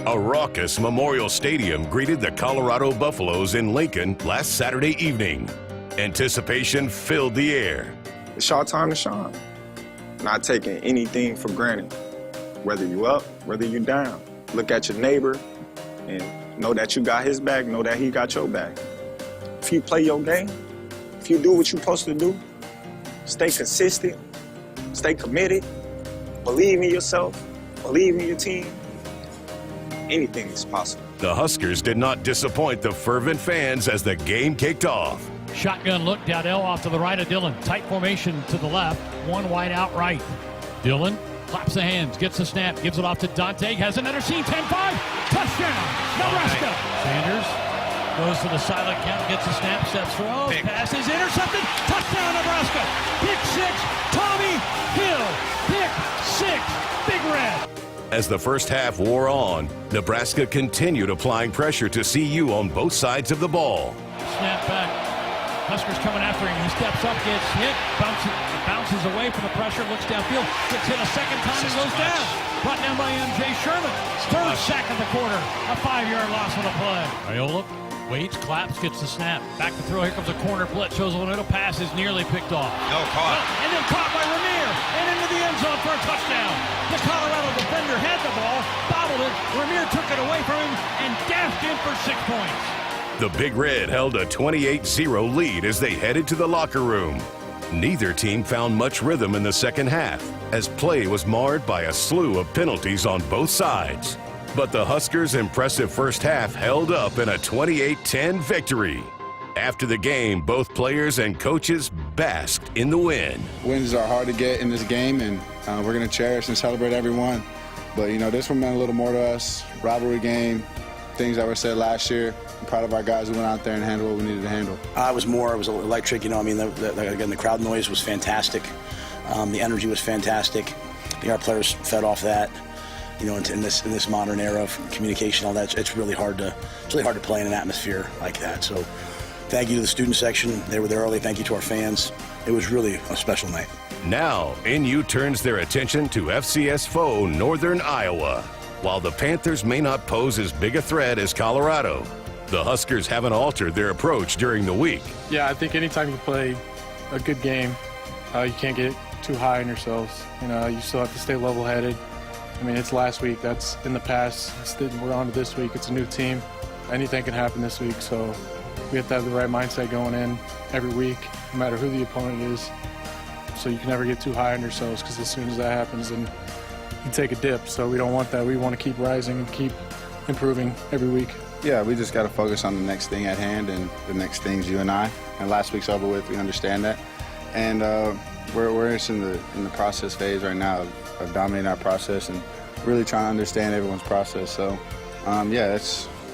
A raucous Memorial Stadium greeted the Colorado Buffaloes in Lincoln last Saturday evening. Anticipation filled the air. It's your time to shine. Not taking anything for granted. Whether you up, whether you down. Look at your neighbor and know that you got his back, know that he got your back. If you play your game, if you do what you're supposed to do, stay consistent, stay committed, believe in yourself, believe in your team, anything is possible. The Huskers did not disappoint the fervent fans as the game kicked off. Shotgun look, Dowdell off to the right of Dillon. Tight formation to the left, one wide out right. Dillon claps the hands, gets the snap, gives it off to Dante, has another seam, 10-5, touchdown, Nebraska. Sanders goes to the silent count, gets the snap, steps throws, passes, intercepted, touchdown Nebraska. Pick six, Tommy Hill, pick six, Big Red. As the first half wore on, Nebraska continued applying pressure to CU on both sides of the ball. Snap back. Huskers coming after him. He steps up, gets hit, bounces away from the pressure, looks downfield, gets hit a second time and goes down. Brought down by M.J. Sherman. Third sack of the quarter. A 5-yard loss on the play. Iola waits, claps, gets the snap. Back to throw. Here comes a corner blitz. Shows a little pass is nearly picked off. No caught. And then caught by Ramier. And into the end zone for a touchdown. The Colorado defender had the ball, bobbled it. Ramier took it away from him and dashed in for 6 points. The Big Red held a 28-0 lead as they headed to the locker room. Neither team found much rhythm in the second half, as play was marred by a slew of penalties on both sides. But the Huskers' impressive first half held up in a 28-10 victory. After the game, both players and coaches basked in the win. Wins are hard to get in this game, and we're going to cherish and celebrate every one. But, you know, this one meant a little more to us. Rivalry game, things that were said last year. I'm proud of our guys who went out there and handled what we needed to handle. It was electric, you know. I mean, again, the crowd noise was fantastic. The energy was fantastic. I think our players fed off that. You know, in this modern era of communication, all that, it's really hard to play in an atmosphere like that. So, thank you to the student section. They were there early. Thank you to our fans. It was really a special night. Now, NU turns their attention to FCS foe Northern Iowa. While the Panthers may not pose as big a threat as Colorado, the Huskers haven't altered their approach during the week. Yeah, I think anytime you play a good game, you can't get too high on yourselves. You know, you still have to stay level-headed. I mean, it's last week. That's in the past. We're on to this week. It's a new team. Anything can happen this week, so we have to have the right mindset going in every week, no matter who the opponent is. So you can never get too high on yourselves, because as soon as that happens, then you take a dip. So we don't want that. We want to keep rising and keep improving every week. Yeah, we just got to focus on the next thing at hand, and the next thing's you and I. And last week's over with. We understand that, and we're just in the process phase right now of dominating our process and really trying to understand everyone's process. So, yeah,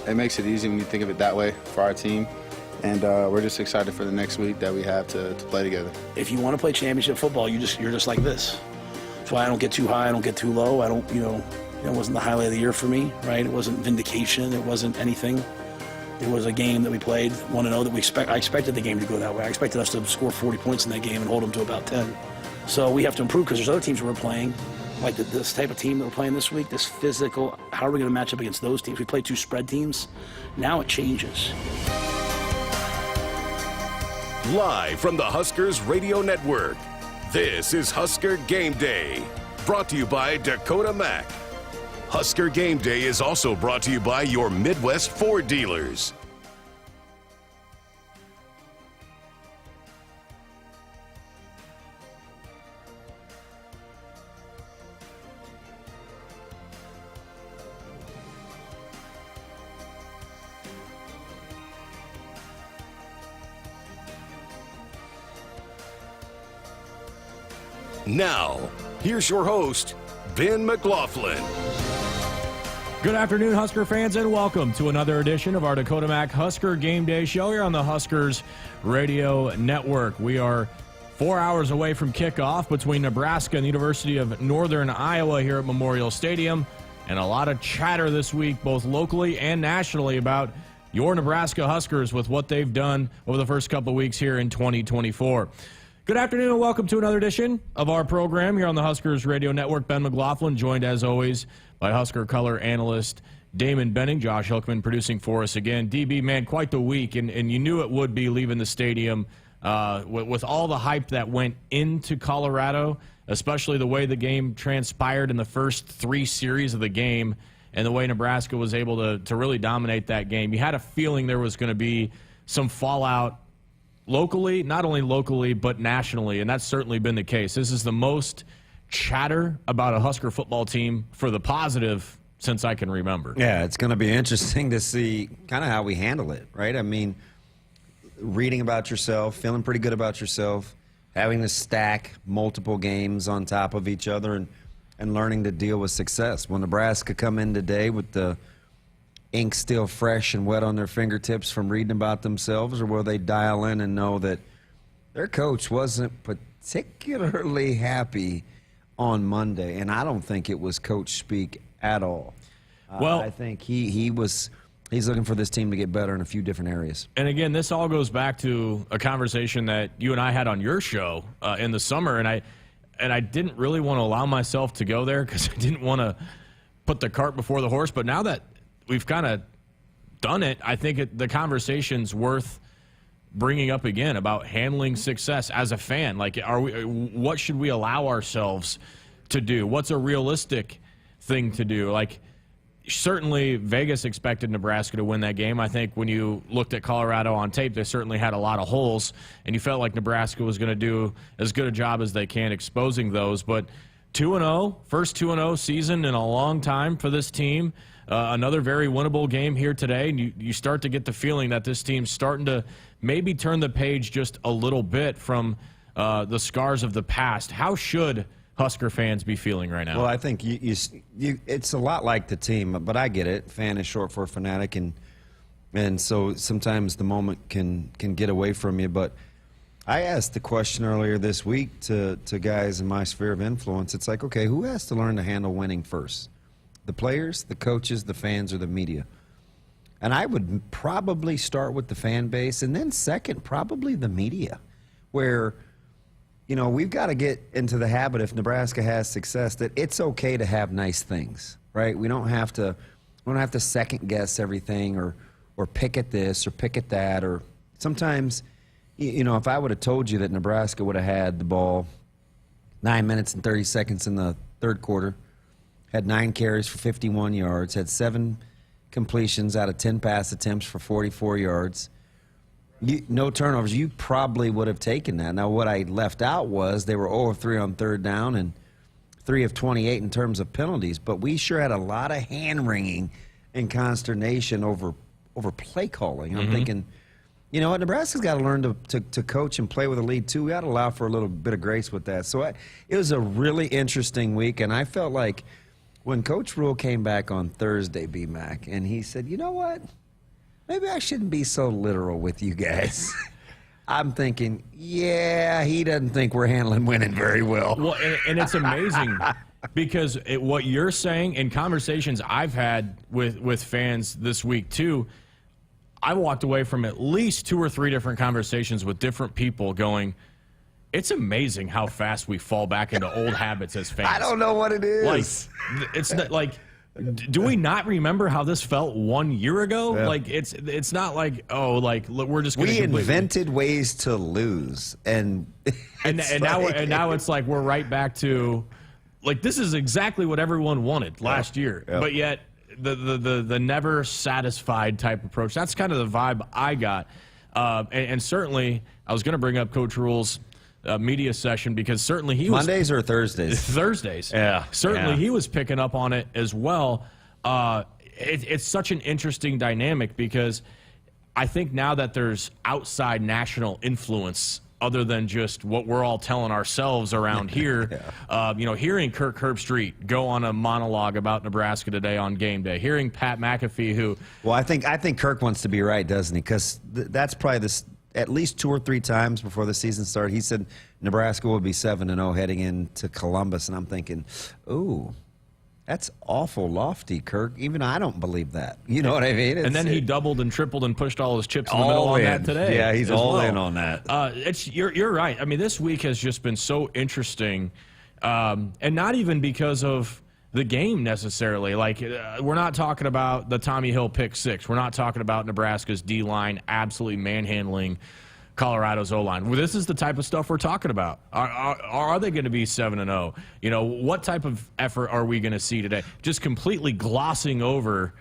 it makes it easy when you think of it that way for our team. And we're just excited for the next week that we have to play together. If you want to play championship football, you're just like this. That's why I don't get too high, I don't get too low. I don't, it wasn't the highlight of the year for me, right? It wasn't vindication, it wasn't anything. It was a game that we played, 1-0 that I expected the game to go that way. I expected us to score 40 points in that game and hold them to about 10. So we have to improve, because there's other teams that we're playing, like this type of team that we're playing this week, this physical. How are we going to match up against those teams? We play 2 spread teams. Now it changes. Live from the Huskers Radio Network, this is Husker Game Day, brought to you by Dakota Mac. Husker Game Day is also brought to you by your Midwest Ford dealers. Now, here's your host, Ben McLaughlin. Good afternoon, Husker fans, and welcome to another edition of our Dakota Mac Husker Game Day show here on the Huskers Radio Network. We are 4 hours away from kickoff between Nebraska and the University of Northern Iowa here at Memorial Stadium, and a lot of chatter this week, both locally and nationally, about your Nebraska Huskers with what they've done over the first couple of weeks here in 2024. Good afternoon and welcome to another edition of our program here on the Huskers Radio Network. Ben McLaughlin, joined as always by Husker color analyst Damon Benning. Josh Hilkman producing for us again. DB, man, quite the week, and you knew it would be leaving the stadium with all the hype that went into Colorado, especially the way the game transpired in the first 3 series of the game and the way Nebraska was able to really dominate that game. You had a feeling there was going to be some fallout locally, not only locally, but nationally, and that's certainly been the case. This is the most chatter about a Husker football team for the positive since I can remember. Yeah, it's going to be interesting to see kind of how we handle it, right? I mean, reading about yourself, feeling pretty good about yourself, having to stack multiple games on top of each other and learning to deal with success. Will Nebraska come in today with the ink still fresh and wet on their fingertips from reading about themselves, or will they dial in and know that their coach wasn't particularly happy on Monday? And I don't think it was coach speak at all. Well, I think he's looking for this team to get better in a few different areas. And again, this all goes back to a conversation that you and I had on your show in the summer, and I didn't really want to allow myself to go there because I didn't want to put the cart before the horse. But now that we've kind of done it, I think the conversation's worth bringing up again about handling success as a fan. Like, what should we allow ourselves to do? What's a realistic thing to do? Like, certainly Vegas expected Nebraska to win that game. I think when you looked at Colorado on tape, they certainly had a lot of holes, and you felt like Nebraska was going to do as good a job as they can exposing those. But 2-0, first 2-0 season in a long time for this team. Another very winnable game here today, and you start to get the feeling that this team's starting to maybe turn the page just a little bit from the scars of the past. How should Husker fans be feeling right now? Well, I think it's a lot like the team, but I get it. Fan is short for fanatic, and so sometimes the moment can get away from you. But I asked the question earlier this week to guys in my sphere of influence. It's like, okay, who has to learn to handle winning first? The players, the coaches, the fans, or the media? And I would probably start with the fan base, and then second, probably the media, where, you know, we've got to get into the habit, if Nebraska has success, that it's okay to have nice things, right? We don't have to second guess everything or pick at this or pick at that. Or sometimes, you know, if I would have told you that Nebraska would have had the ball 9 minutes and 30 seconds in the third quarter, had 9 carries for 51 yards, had 7 completions out of 10 pass attempts for 44 yards, no turnovers, you probably would have taken that. Now, what I left out was they were 0 of 3 on third down and 3 of 28 in terms of penalties. But we sure had a lot of hand-wringing and consternation over play calling. I'm thinking, you know what, Nebraska's got to learn to coach and play with a lead, too. We got to allow for a little bit of grace with that. So it was a really interesting week, and I felt like when Coach Rule came back on Thursday, B-Mac, and he said, you know what, maybe I shouldn't be so literal with you guys. I'm thinking, yeah, he doesn't think we're handling winning very well. Well, and it's amazing because what you're saying in conversations I've had with fans this week, too, I walked away from at least 2 or 3 different conversations with different people going, it's amazing how fast we fall back into old habits as fans. I don't know what it is. Like, it's not, like, do we not remember how this felt 1 year ago? Yeah. Like, it's not like, oh, like, we're just going to invented ways to lose, and now it's like we're right back to, like, this is exactly what everyone wanted last year, but yet the never satisfied type approach. That's kind of the vibe I got, and certainly I was going to bring up Coach Rule's media session because certainly he was Mondays or Thursdays. Thursdays. Yeah. Certainly he was picking up on it as well. It's such an interesting dynamic because I think now that there's outside national influence other than just what we're all telling ourselves around here, you know, hearing Kirk Herbstreit go on a monologue about Nebraska today on game day, hearing Pat McAfee, who, well, I think Kirk wants to be right, doesn't he? Because that's probably this. At least 2 or 3 times before the season started, he said Nebraska would be 7-0 heading into Columbus, and I'm thinking, ooh, That's awful lofty, Kirk. Even I don't believe that. You know what I mean? And then he doubled and tripled and pushed all his chips in the middle on that today. Yeah, he's all in on that. You're right. I mean, this week has just been so interesting, and not even because of the game necessarily. Like, we're not talking about the Tommy Hill pick six. We're not talking about Nebraska's D-line absolutely manhandling Colorado's O-line. Well, this is the type of stuff we're talking about. Are they going to be 7-0? You know, what type of effort are we going to see today? Just completely glossing over,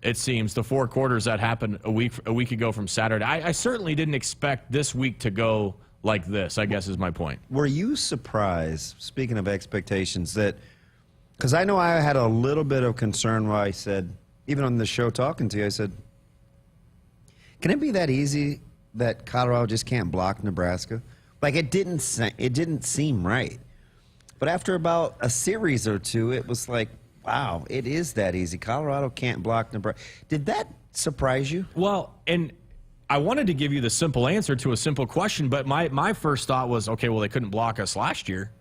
it seems, the 4 quarters that happened a week ago from Saturday. I certainly didn't expect this week to go like this, I guess is my point. Were you surprised, speaking of expectations, that – because I know I had a little bit of concern where I said, even on the show talking to you, I said, can it be that easy – that Colorado just can't block Nebraska? Like, it didn't seem right. But after about a series or two, it was like, wow, it is that easy. Colorado can't block Nebraska. Did that surprise you? Well, and I wanted to give you the simple answer to a simple question, but my first thought was, okay, well, they couldn't block us last year.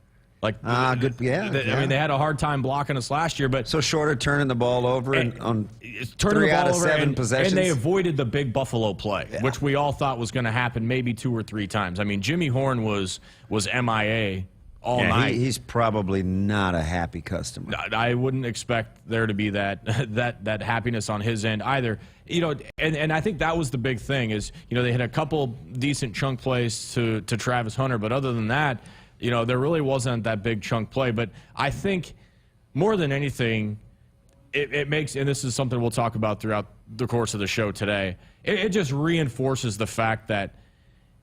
Like, good, yeah. I mean, they had a hard time blocking us last year, but so short of turning the ball over on turning 3 the ball out of over 7 possessions, and they avoided the big Buffalo play, which we all thought was going to happen maybe 2 or 3 times. I mean, Jimmy Horn was MIA all night. He's probably not a happy customer. I wouldn't expect there to be that happiness on his end either. You know, and I think that was the big thing is, you know, they had a couple decent chunk plays to Travis Hunter, but other than that, you know, there really wasn't that big chunk play. But I think more than anything, it makes, and this is something we'll talk about throughout the course of the show today, it just reinforces the fact that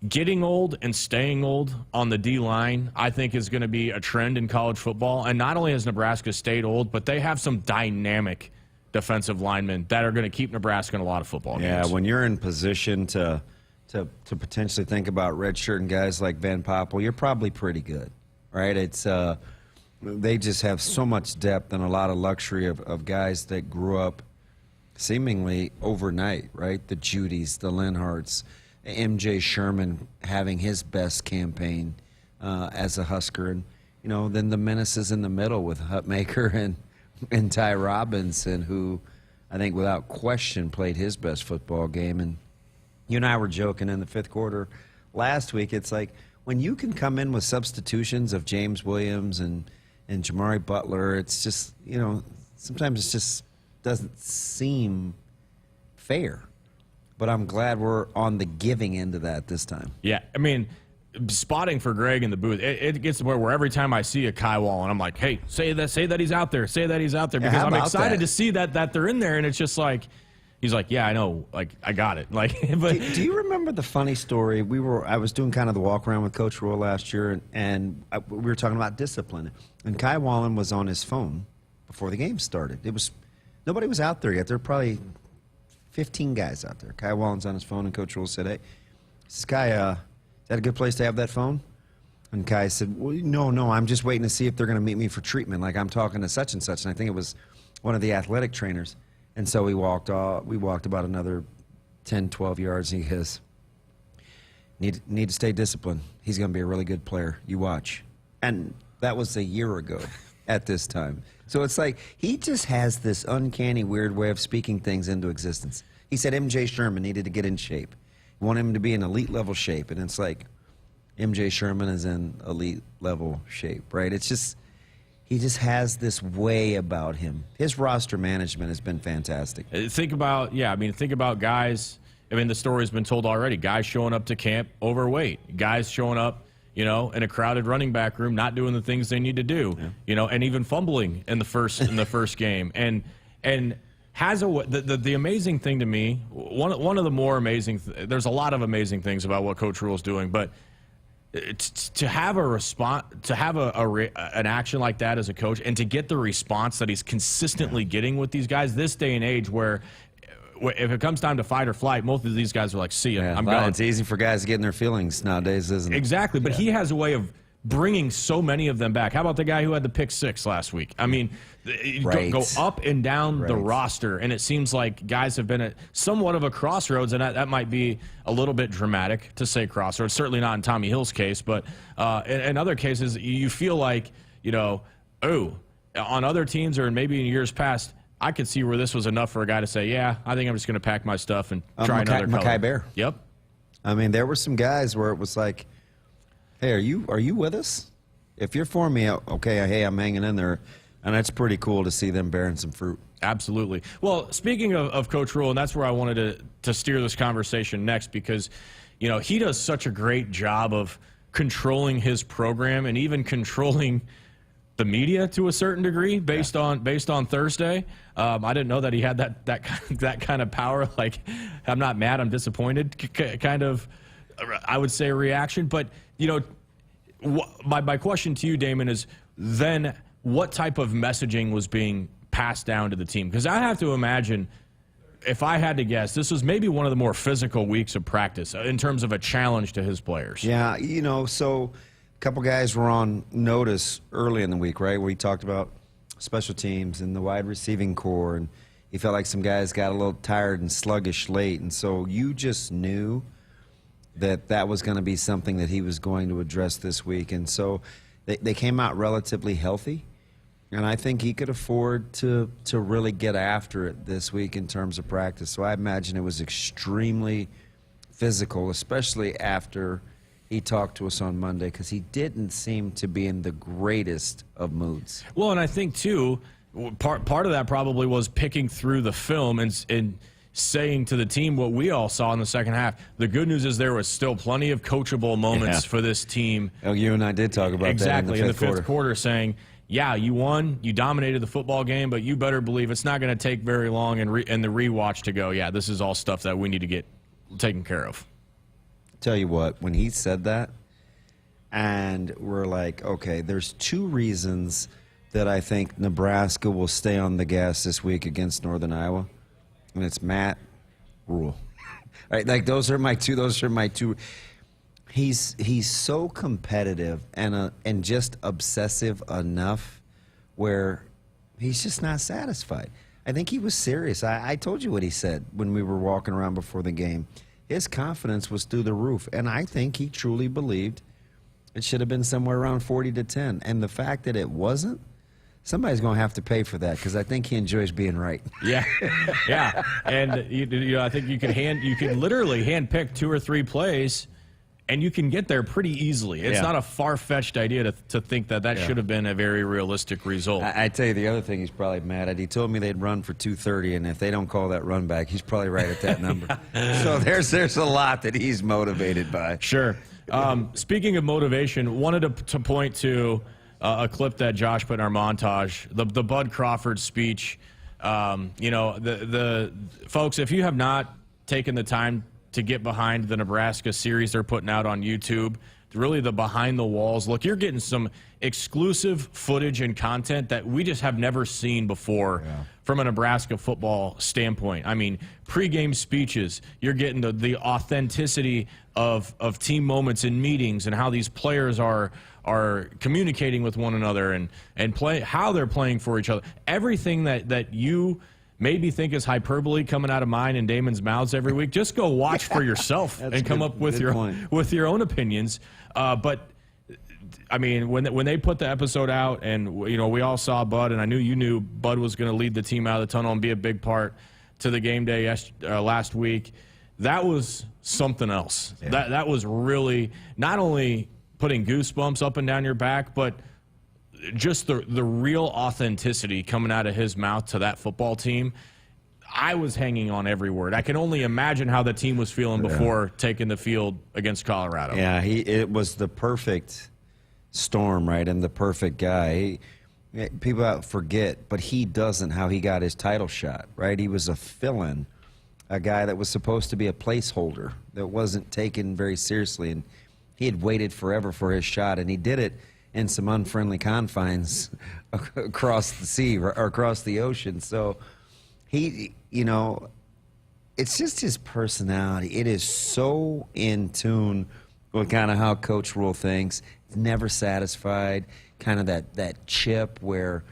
getting old and staying old on the D-line, I think, is going to be a trend in college football. And not only has Nebraska stayed old, but they have some dynamic defensive linemen that are going to keep Nebraska in a lot of football games. Yeah, when you're in position to potentially think about redshirting guys like Van Poppel, you're probably pretty good, right? It's they just have so much depth and a lot of luxury of guys that grew up seemingly overnight, right? The Judys, the Linharts, M.J. Sherman having his best campaign as a Husker, and you know, then the menaces in the middle with Hutmaker and Ty Robinson, who I think without question played his best football game. And you and I were joking in the 5th quarter last week. It's like when you can come in with substitutions of James Williams and Jamari Butler, it's just, you know, sometimes it just doesn't seem fair. But I'm glad we're on the giving end of that this time. Yeah, I mean, spotting for Greg in the booth, it gets to where every time I see a Kai Wallen, I'm like, hey, say that he's out there, because I'm excited to see that they're in there, and it's just like, he's like, yeah, I know, like, I got it. Like, but do you remember the funny story? I was doing kind of the walk around with Coach Roy last year, and we were talking about discipline, and Kai Wallen was on his phone before the game started. Nobody was out there yet. There were probably 15 guys out there. Kai Wallen's on his phone, and Coach Roy said, hey, this guy, is that a good place to have that phone? And Kai said, well, no, I'm just waiting to see if they're going to meet me for treatment. Like, I'm talking to such and such, and I think it was one of the athletic trainers. And so we walked about another 10, 12 yards, and he goes, need to stay disciplined. He's going to be a really good player. You watch. And that was a year ago at this time. So it's like he just has this uncanny, weird way of speaking things into existence. He said M.J. Sherman needed to get in shape. He wanted him to be in elite level shape. And it's like M.J. Sherman is in elite level shape, right? It's just – he just has this way about him. His roster management has been fantastic. Think about guys. I mean, the story's been told already. Guys showing up to camp overweight. Guys showing up, you know, in a crowded running back room, not doing the things they need to do. Yeah. You know, and even fumbling in the first game. And has the amazing thing to me. One of the more amazing. There's a lot of amazing things about what Coach Rule's doing, but to have a response, to have an action like that as a coach, and to get the response that he's consistently getting with these guys this day and age, where if it comes time to fight or flight, most of these guys are like, see ya, I'm going. It's easy for guys to get in their feelings nowadays, isn't it? Exactly, but he has a way of bringing so many of them back. How about the guy who had the pick 6 last week? I mean, go up and down the roster, and it seems like guys have been at somewhat of a crossroads, and that might be a little bit dramatic to say crossroads. Certainly not in Tommy Hill's case, but in other cases, you feel like, you know, on other teams or maybe in years past, I could see where this was enough for a guy to say, yeah, I think I'm just going to pack my stuff and try another color. Mackay Bear. Yep. I mean, there were some guys where it was like, hey, are you with us? If you're for me, okay, hey, I'm hanging in there. And that's pretty cool to see them bearing some fruit. Absolutely. Well, speaking of Coach Rule, and that's where I wanted to steer this conversation next, because, you know, he does such a great job of controlling his program and even controlling the media to a certain degree based on Thursday. I didn't know that he had that kind of power. Like, I'm not mad, I'm disappointed kind of, I would say, reaction. But, you know, my question to you, Damon, is then what type of messaging was being passed down to the team? Because I have to imagine, if I had to guess, this was maybe one of the more physical weeks of practice in terms of a challenge to his players. Yeah, you know, so a couple guys were on notice early in the week, right, where he talked about special teams and the wide receiving core, and he felt like some guys got a little tired and sluggish late, and so you just knew that was going to be something that he was going to address this week. And so they came out relatively healthy, and I think he could afford to really get after it this week in terms of practice. So I imagine it was extremely physical, especially after he talked to us on Monday, because he didn't seem to be in the greatest of moods. Well, and I think, too, part of that probably was picking through the film and saying to the team what we all saw in the second half. The good news is there was still plenty of coachable moments for this team. Oh, you and I did talk about exactly that in the fifth quarter, saying, yeah, you won, you dominated the football game, but you better believe it's not going to take very long and the rewatch to go, yeah, this is all stuff that we need to get taken care of. Tell you what, when he said that, and we're like, okay, there's two reasons that I think Nebraska will stay on the gas this week against Northern Iowa, and it's Matt Rule. Right, like those are my two. He's so competitive and just obsessive enough where he's just not satisfied. I think he was serious. I told you what he said when we were walking around before the game. His confidence was through the roof, and I think he truly believed it should have been somewhere around 40-10. And the fact that it wasn't, somebody's going to have to pay for that, because I think he enjoys being right. Yeah, yeah. And you know, I think you can literally handpick 2 or 3 plays, and you can get there pretty easily. It's not a far-fetched idea to think that should have been a very realistic result. I tell you, the other thing he's probably mad at, he told me they'd run for 230, and if they don't call that run back, he's probably right at that number. So there's a lot that he's motivated by. Sure. Speaking of motivation, wanted to point to a clip that Josh put in our montage, the Bud Crawford speech. You know, the folks, if you have not taken the time to get behind the Nebraska series they're putting out on YouTube, really the behind the walls look, you're getting some exclusive footage and content that we just have never seen before from a Nebraska football standpoint. I mean, pregame speeches, you're getting the authenticity of team moments in meetings and how these players are communicating with one another and play how they're playing for each other. Everything that you maybe think is hyperbole coming out of mine and Damon's mouths every week, just go watch for yourself and come up with your own opinions. But I mean, when they put the episode out, and you know, we all saw Bud, and I knew you knew Bud was going to lead the team out of the tunnel and be a big part to the game day last week. That was something else. Yeah. That was really not only putting goosebumps up and down your back, but just the real authenticity coming out of his mouth to that football team. I was hanging on every word. I can only imagine how the team was feeling before taking the field against Colorado. Yeah, it was the perfect storm, right, and the perfect guy. People forget, but he doesn't how he got his title shot, right? He was a fill-in, a guy that was supposed to be a placeholder that wasn't taken very seriously, and he had waited forever for his shot, and he did it in some unfriendly confines across the sea or across the ocean. So he, you know, it's just his personality. It is so in tune with kind of how Coach Rule thinks. Never satisfied, kind of that chip where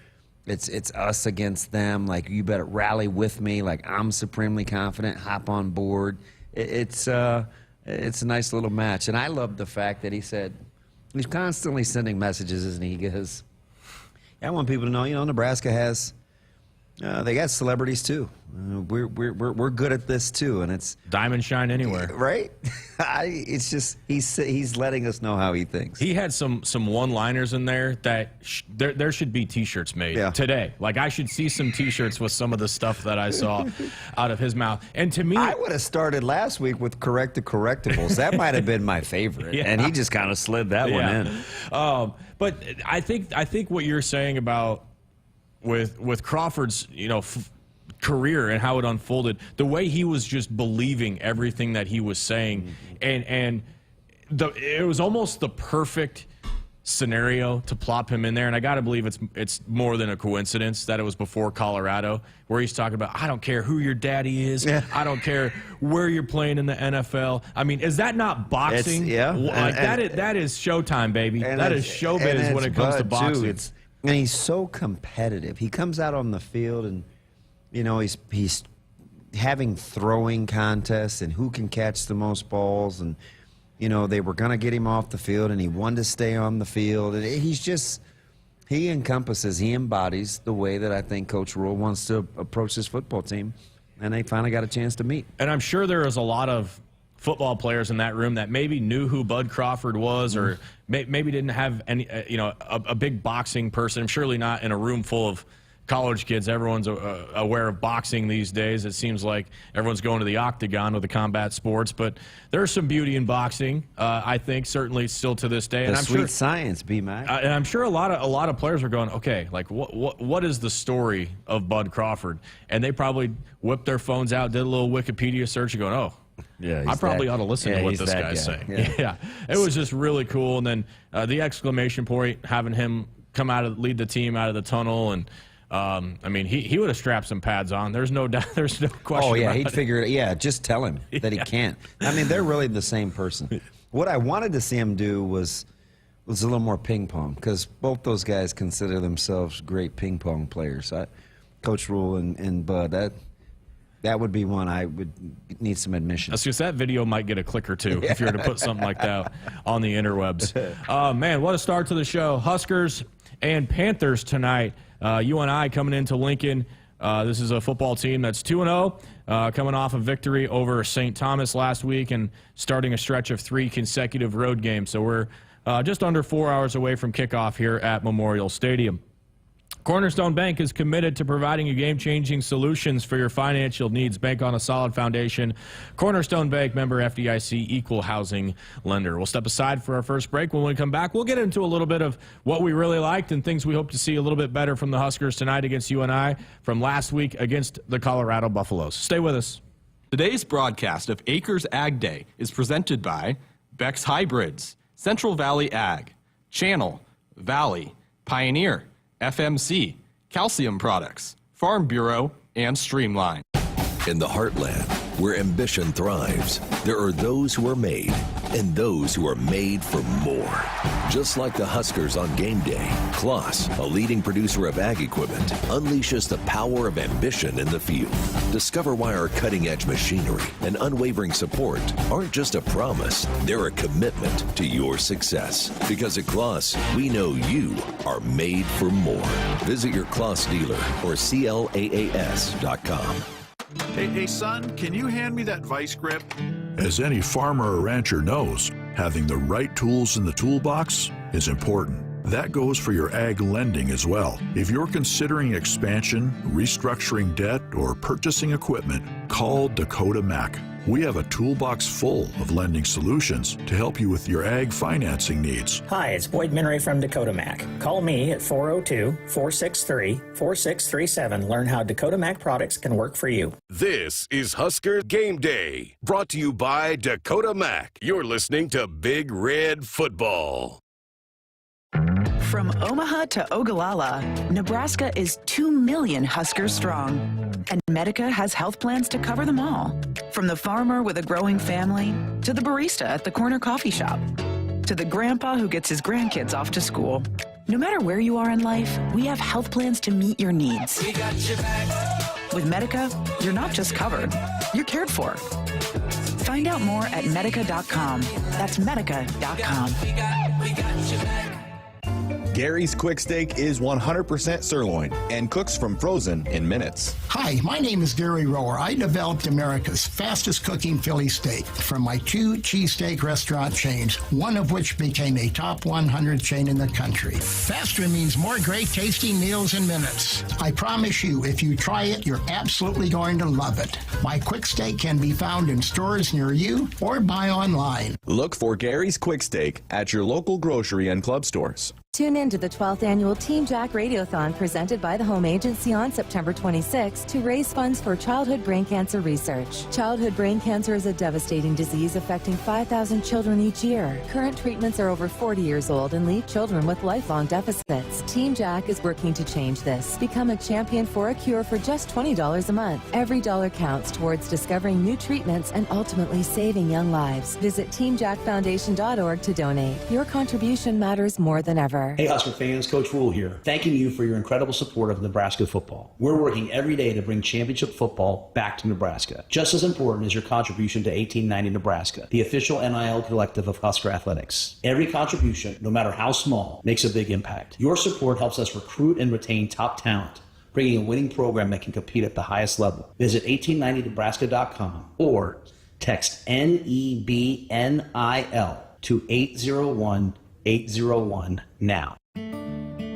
it's us against them. Like, you better rally with me. Like, I'm supremely confident. Hop on board. It's a nice little match. And I love the fact that he said, he's constantly sending messages, isn't he? He goes, I want people to know, Nebraska has, they got celebrities too. We're good at this too, and it's diamond shine anywhere, right? It's just he's letting us know how he thinks. He had some one-liners in there that there should be T-shirts made today. Like I should see some T-shirts with some of the stuff that I saw out of his mouth. And to me, I would have started last week with correct the correctables. That might have been my favorite, and he just kind of slid that one in. But I think what you're saying about with Crawford's career and how it unfolded, the way he was just believing everything that he was saying, and it was almost the perfect scenario to plop him in there. And I got to believe it's more than a coincidence that it was before Colorado, where he's talking about, I don't care who your daddy is, I don't care where you're playing in the NFL. I mean, is that not boxing? That is showtime, baby. That is showbiz when it comes to boxing. And he's so competitive. He comes out on the field and he's having throwing contests and who can catch the most balls, and they were going to get him off the field and he wanted to stay on the field, and he embodies the way that I think Coach Rule wants to approach this football team, and they finally got a chance to meet. And I'm sure there was a lot of football players in that room that maybe knew who Bud Crawford was, or maybe didn't have any a big boxing person. I'm surely not in a room full of college kids. Everyone's aware of boxing these days. It seems like everyone's going to the octagon with the combat sports, but there's some beauty in boxing. I think certainly still to this day. And I'm sure science, B-Mac. And I'm sure a lot of players are going, okay, like what is the story of Bud Crawford? And they probably whipped their phones out, did a little Wikipedia search, and going, oh. Yeah, I probably ought to listen to what this guy's saying. Yeah, it was just really cool. And then the exclamation point, having him come lead the team out of the tunnel, and I mean, he would have strapped some pads on. There's no doubt. There's no question. Oh yeah, about he'd figure it. Yeah, just tell him that he can't. I mean, they're really the same person. What I wanted to see him do was a little more ping pong, because both those guys consider themselves great ping pong players. Coach Rule and Bud, that would be one I would need some admission. That's just that video might get a click or two if you were to put something like that on the interwebs. Man, what a start to the show. Huskers and Panthers tonight. UNI coming into Lincoln. This is a football team that's 2-0, coming off a victory over St. Thomas last week and starting a stretch of 3 consecutive road games. So we're just under 4 hours away from kickoff here at Memorial Stadium. Cornerstone Bank is committed to providing you game-changing solutions for your financial needs. Bank on a solid foundation. Cornerstone Bank, member FDIC, equal housing lender. We'll step aside for our first break. When we come back, we'll get into a little bit of what we really liked and things we hope to see a little bit better from the Huskers tonight against UNI from last week against the Colorado Buffaloes. Stay with us. Today's broadcast of Akrs Ag Day is presented by Beck's Hybrids, Central Valley Ag, Channel, Valley, Pioneer, FMC, Calcium Products, Farm Bureau, and Streamline. In the heartland, where ambition thrives, there are those who are made and those who are made for more. Just like the Huskers on game day, Kloss, a leading producer of ag equipment, unleashes the power of ambition in the field. Discover why our cutting-edge machinery and unwavering support aren't just a promise, they're a commitment to your success. Because at Kloss, we know you are made for more. Visit your Kloss dealer or CLAAS.com. Hey, son, can you hand me that vice grip? As any farmer or rancher knows, having the right tools in the toolbox is important. That goes for your ag lending as well. If you're considering expansion, restructuring debt, or purchasing equipment, call Dakota Mac. We have a toolbox full of lending solutions to help you with your ag financing needs. Hi, it's Boyd Minnery from Dakota Mac. Call me at 402-463-4637. Learn how Dakota Mac products can work for you. This is Husker Game Day, brought to you by Dakota Mac. You're listening to Big Red Football. From Omaha to Ogallala, Nebraska is 2 million Huskers strong. And Medica has health plans to cover them all. From the farmer with a growing family, to the barista at the corner coffee shop, to the grandpa who gets his grandkids off to school. No matter where you are in life, we have health plans to meet your needs. We got your back. With Medica, you're not just covered, you're cared for. Find out more at medica.com. That's medica.com. We got your back. Gary's Quick Steak is 100% sirloin and cooks from frozen in minutes. Hi, my name is Gary Rower. I developed America's fastest cooking Philly steak from my 2 cheesesteak restaurant chains, one of which became a top 100 chain in the country. Faster means more great tasting meals in minutes. I promise you, if you try it, you're absolutely going to love it. My Quick Steak can be found in stores near you or buy online. Look for Gary's Quick Steak at your local grocery and club stores. Tune in to the 12th annual Team Jack Radiothon presented by the Home Agency on September 26 to raise funds for childhood brain cancer research. Childhood brain cancer is a devastating disease affecting 5,000 children each year. Current treatments are over 40 years old and leave children with lifelong deficits. Team Jack is working to change this. Become a champion for a cure for just $20 a month. Every dollar counts towards discovering new treatments and ultimately saving young lives. Visit TeamJackFoundation.org to donate. Your contribution matters more than ever. Hey Husker fans, Coach Rule here, thanking you for your incredible support of Nebraska football. We're working every day to bring championship football back to Nebraska. Just as important is your contribution to 1890 Nebraska, the official NIL collective of Husker Athletics. Every contribution, no matter how small, makes a big impact. Your support helps us recruit and retain top talent, bringing a winning program that can compete at the highest level. Visit 1890nebraska.com or text NEBNIL to 801-801 now.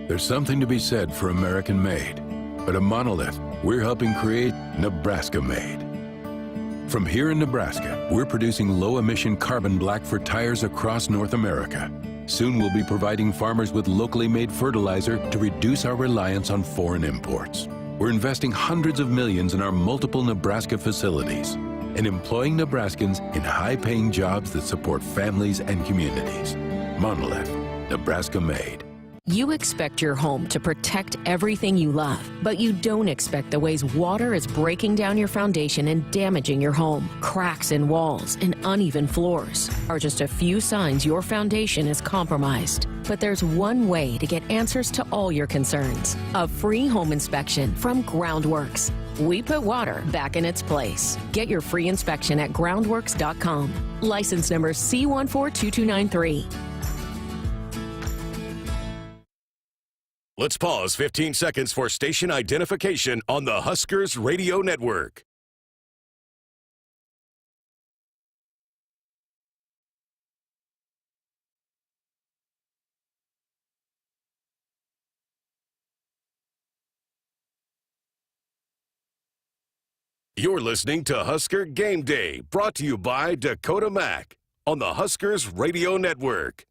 There's something to be said for American made, but at Monolith, we're helping create Nebraska made. From here in Nebraska, we're producing low-emission carbon black for tires across North America. Soon we'll be providing farmers with locally made fertilizer to reduce our reliance on foreign imports. We're investing hundreds of millions in our multiple Nebraska facilities and employing Nebraskans in high-paying jobs that support families and communities. Monolith, Nebraska made. You expect your home to protect everything you love, but you don't expect the ways water is breaking down your foundation and damaging your home. Cracks in walls and uneven floors are just a few signs your foundation is compromised. But there's one way to get answers to all your concerns: a free home inspection from Groundworks. We put water back in its place. Get your free inspection at groundworks.com. License number C142293. Let's pause 15 seconds for station identification on the Huskers Radio Network. You're listening to Husker Game Day, brought to you by Dakota Mac on the Huskers Radio Network.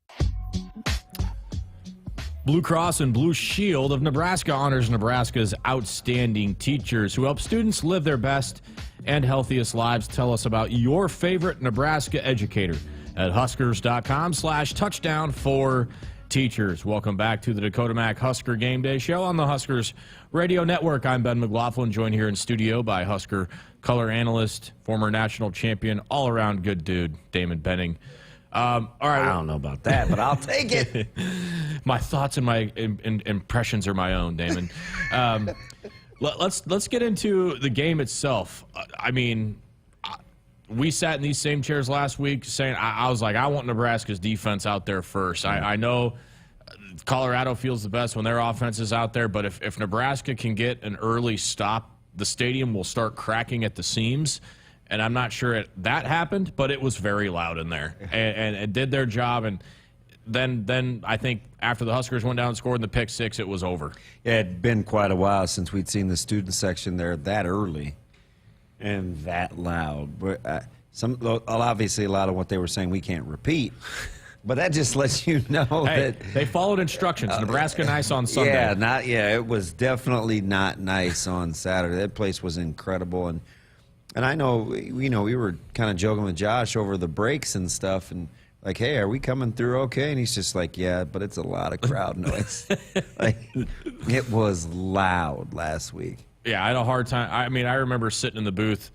Blue Cross and Blue Shield of Nebraska honors Nebraska's outstanding teachers who help students live their best and healthiest lives. Tell us about your favorite Nebraska educator at huskers.com/touchdown for teachers. Welcome back to the Dakota Mac Husker Game Day Show on the Huskers Radio Network. I'm Ben McLaughlin, joined here in studio by Husker color analyst, former national champion, all-around good dude, Damon Benning. All right. I don't know about that, but I'll take it. My thoughts and my impressions are my own, Damon. Let's get into the game itself. I mean, we sat in these same chairs last week saying, I was like, I want Nebraska's defense out there first. I know Colorado feels the best when their offense is out there, but if Nebraska can get an early stop, the stadium will start cracking at the seams. And I'm not sure that happened, but it was very loud in there, and it did their job. And then I think after the Huskers went down and scored in the pick six, it was over. Yeah, it had been quite a while since we'd seen the student section there that early and that loud. But obviously a lot of what they were saying we can't repeat. But that just lets you know that they followed instructions. Nebraska nice on Sunday. It was definitely not nice on Saturday. That place was incredible, and I know we were kind of joking with Josh over the breaks and stuff, and like, hey, are we coming through okay? And he's just like, yeah, but it's a lot of crowd noise. Like, it was loud last week. Yeah, I had a hard time. I mean, I remember sitting in the booth,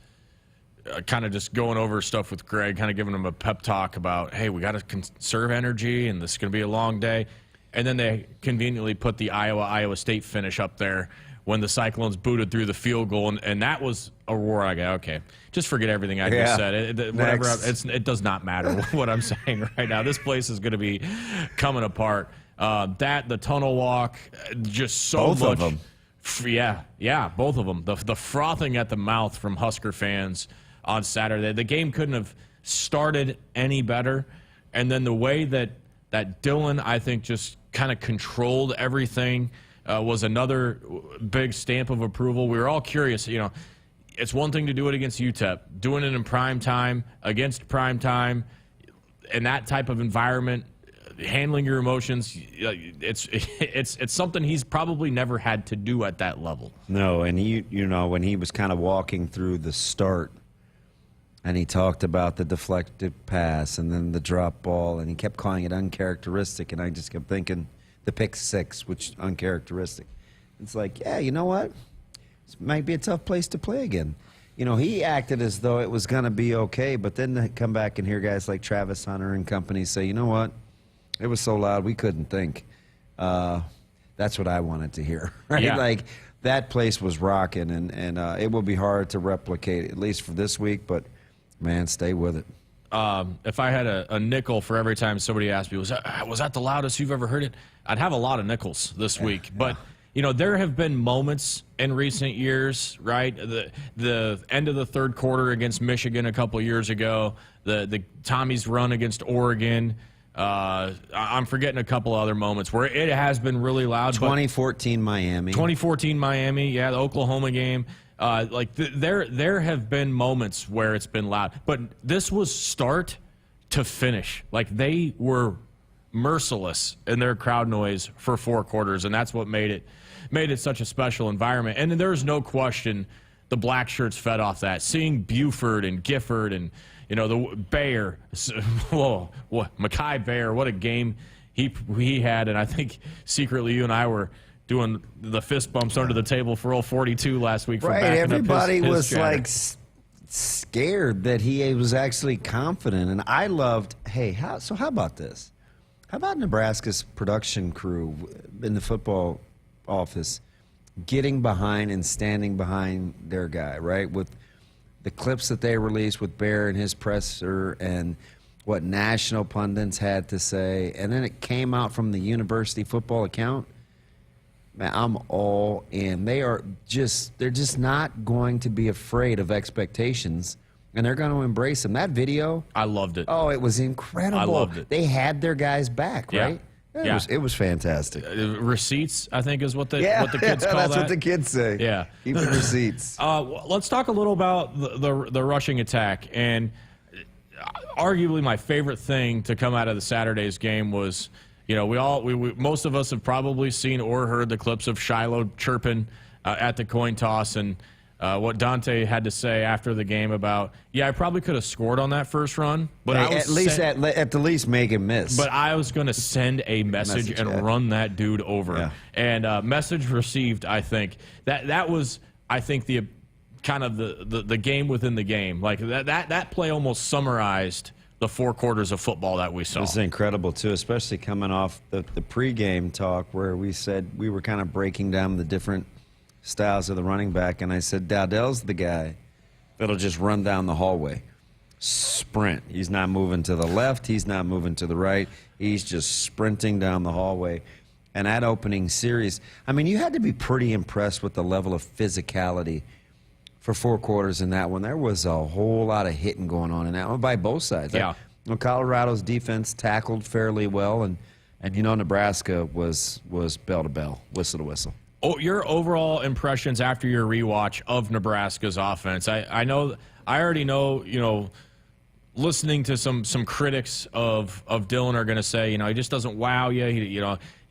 kind of just going over stuff with Greg, kind of giving him a pep talk about, hey, we got to conserve energy, and this is going to be a long day. And then they conveniently put the Iowa State finish up there when the Cyclones booted through the field goal, and that was a roar. I go, okay, just forget everything I just said. It does not matter what I'm saying right now. This place is going to be coming apart. The tunnel walk, just so Both much. of them. Yeah, both of them. The frothing at the mouth from Husker fans on Saturday. The game couldn't have started any better. And then the way that Dylan, I think, just kind of controlled everything was another big stamp of approval. We were all curious, it's one thing to do it against UTEP. Doing it in prime time, against prime time, in that type of environment, handling your emotions, it's something he's probably never had to do at that level. No, and when he was kind of walking through the start, and he talked about the deflected pass and then the drop ball, and he kept calling it uncharacteristic, and I just kept thinking the pick six, which uncharacteristic. It's like, yeah, you know what? This might be a tough place to play again. He acted as though it was going to be okay, but then to come back and hear guys like Travis Hunter and company say, you know what? It was so loud we couldn't think. That's what I wanted to hear, right? Yeah. Like, that place was rocking, and it will be hard to replicate, at least for this week, but, man, stay with it. If I had a nickel for every time somebody asked me, was that the loudest you've ever heard it? I'd have a lot of nickels this week. But, there have been moments in recent years, right? The end of the third quarter against Michigan a couple years ago, the Tommy's run against Oregon. I'm forgetting a couple other moments where it has been really loud. 2014 Miami. 2014 Miami, yeah, the Oklahoma game. There have been moments where it's been loud, but this was start to finish. Like, they were merciless in their crowd noise for 4 quarters, and that's what made it such a special environment. And there's no question the black shirts fed off that. Seeing Buford and Gifford and the Bayer, Mekhi Bayer, what a game he had. And I think secretly you and I were doing the fist bumps under the table for old 42 last week. For right, backing everybody up his was chatter. like scared that he was actually confident, and I loved. Hey, how about this? How about Nebraska's production crew in the football office getting behind and standing behind their guy, right? With the clips that they released with Bear and his presser and what national pundits had to say, and then it came out from the university football account. Man, I'm all in. They're just not going to be afraid of expectations, and they're going to embrace them. That video, I loved it. Oh, it was incredible. I loved it. They had their guys back, right? Yeah. It was fantastic. Receipts, I think, is what the kids call that's that. what the kids say. Yeah. Even receipts. Let's talk a little about the rushing attack. And arguably my favorite thing to come out of the Saturday's game was, most of us have probably seen or heard the clips of Shiloh chirping at the coin toss, and what Dante had to say after the game about, I probably could have scored on that first run, but at the least make him miss. But I was going to send a message and run that dude over. Yeah. And message received, I think. That was, I think, the kind of the game within the game. Like, that play almost summarized the 4 quarters of football that we saw. It was incredible, too, especially coming off the pregame talk where we said we were kind of breaking down the different styles of the running back, and I said Dowdell's the guy that'll just run down the hallway, sprint. He's not moving to the left, he's not moving to the right, he's just sprinting down the hallway. And that opening series, I mean, you had to be pretty impressed with the level of physicality for 4 quarters in that one. There was a whole lot of hitting going on in that one by both sides. Yeah. Colorado's defense tackled fairly well, and Nebraska was bell to bell, whistle to whistle. Oh, your overall impressions after your rewatch of Nebraska's offense. I already know, listening to some critics of Dylan are going to say, he just doesn't wow you.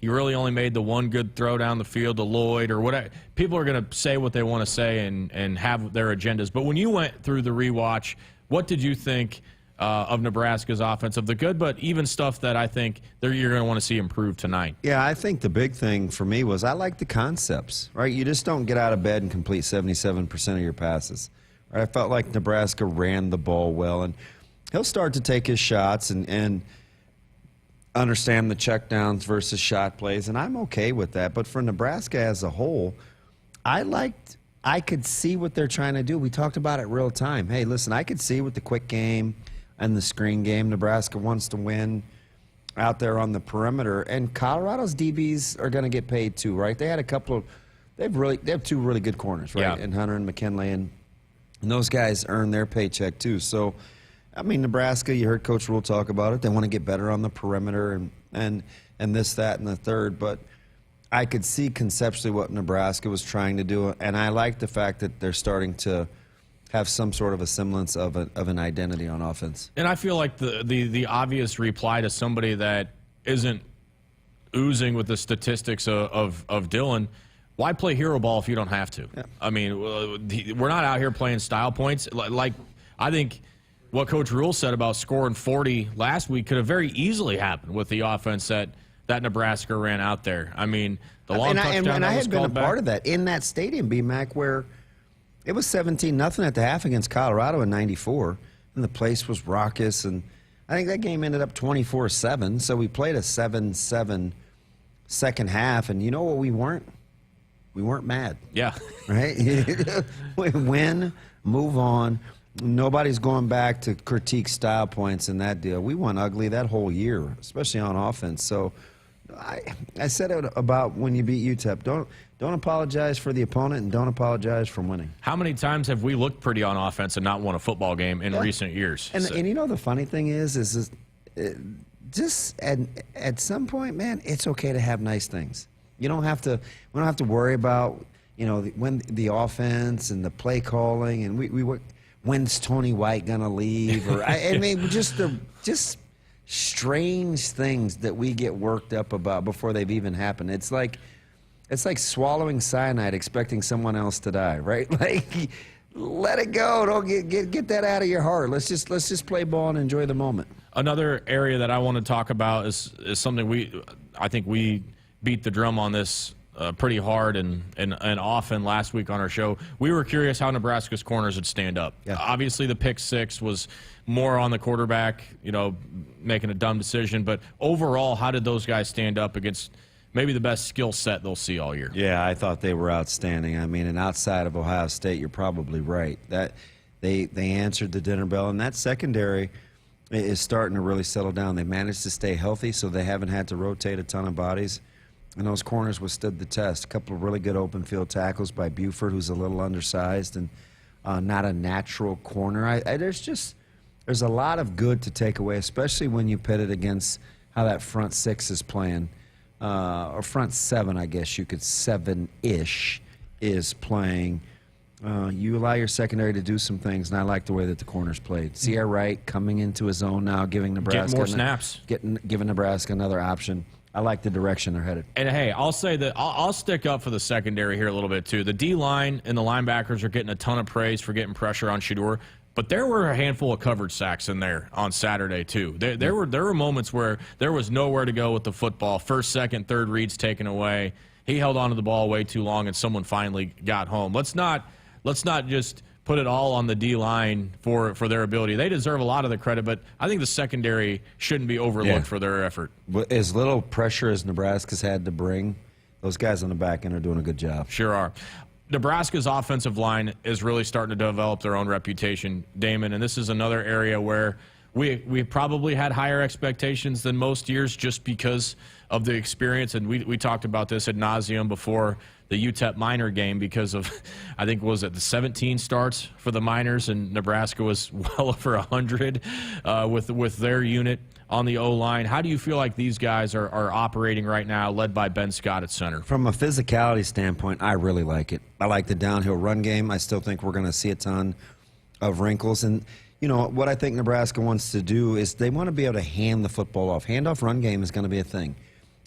He really only made the one good throw down the field to Lloyd or whatever. People are going to say what they want to say and have their agendas. But when you went through the rewatch, what did you think of Nebraska's offense, of the good, but even stuff that I think you're going to want to see improve tonight? Yeah, I think the big thing for me was I like the concepts, right? You just don't get out of bed and complete 77% of your passes. Right? I felt like Nebraska ran the ball well, and he'll start to take his shots and understand the checkdowns versus shot plays, and I'm okay with that. But for Nebraska as a whole, I could see what they're trying to do. We talked about it real time. Hey, listen, I could see with the quick game and the screen game, Nebraska wants to win out there on the perimeter. And Colorado's DBs are going to get paid too, right? They had a couple of they have two really good corners, right? Yeah. And Hunter and McKinley, and those guys earn their paycheck too. So, I mean, Nebraska, you heard Coach Rule talk about it. They want to get better on the perimeter and this, that, and the third. But I could see conceptually what Nebraska was trying to do, and I like the fact that they're starting to have some sort of a semblance of an identity on offense. And I feel like the obvious reply to somebody that isn't oozing with the statistics of Dylan, why play hero ball if you don't have to? Yeah. I mean, we're not out here playing style points. Like I think what Coach Rule said about scoring 40 last week could have very easily happened with the offense that Nebraska ran out there. I mean, the long touchdown and I had been a back. part of that in that stadium, BMAC, where it was 17-0 at the half against Colorado in '94, and the place was raucous. And I think that game ended up 24-7. So we played a 7-7 second half, and you know what we weren't? We weren't mad. Yeah. Right? We win, move on. Nobody's going back to critique style points in that deal. We won ugly that whole year, especially on offense. So I said it about when you beat UTEP. Don't apologize for the opponent and don't apologize for winning. How many times have we looked pretty on offense and not won a football game in recent years? And you know the funny thing is just at some point, man, it's okay to have nice things. We don't have to worry about, you know, when the offense and the play calling and when's Tony White gonna leave, or I mean just strange things that we get worked up about before they've even happened. It's like swallowing cyanide expecting someone else to die, right? Like, let it go. Don't get that out of your heart. Let's just play ball and enjoy the moment. Another area that I want to talk about is something I think we beat the drum on this pretty hard and often last week on our show. We were curious how Nebraska's corners would stand up. Yeah. Obviously, the pick six was more on the quarterback, you know, making a dumb decision. But overall, how did those guys stand up against maybe the best skill set they'll see all year? Yeah, I thought they were outstanding. I mean, and outside of Ohio State, you're probably right. That they answered the dinner bell, and that secondary is starting to really settle down. They managed to stay healthy, so they haven't had to rotate a ton of bodies. And those corners withstood the test. A couple of really good open field tackles by Buford, who's a little undersized and not a natural corner. There's a lot of good to take away, especially when you pit it against how that front six is playing, or front seven, I guess you could, seven-ish is playing. You allow your secondary to do some things, and I like the way that the corners played. Sierra Wright coming into his own now, giving Nebraska Getting more snaps. Giving Nebraska another option. I like the direction they're headed. And, hey, I'll say that I'll stick up for the secondary here a little bit, too. The D-line and the linebackers are getting a ton of praise for getting pressure on Shedeur, but there were a handful of coverage sacks in there on Saturday, too. There were moments where there was nowhere to go with the football. First, second, third reads taken away. He held onto the ball way too long, and someone finally got home. Let's not just put it all on the D-line for their ability. They deserve a lot of the credit, but I think the secondary shouldn't be overlooked for their effort. As little pressure as Nebraska's had to bring, those guys on the back end are doing a good job. Sure are. Nebraska's offensive line is really starting to develop their own reputation, Damon, and this is another area where we probably had higher expectations than most years just because of the experience, and we talked about this ad nauseum before the UTEP Minor game because of, I think, was it the 17 starts for the Miners, and Nebraska was well over 100 with their unit on the O-line. How do you feel like these guys are operating right now, led by Ben Scott at center? From a physicality standpoint, I really like it. I like the downhill run game. I still think we're going to see a ton of wrinkles. And, you know, what I think Nebraska wants to do is they want to be able to hand the football off. Handoff run game is going to be a thing.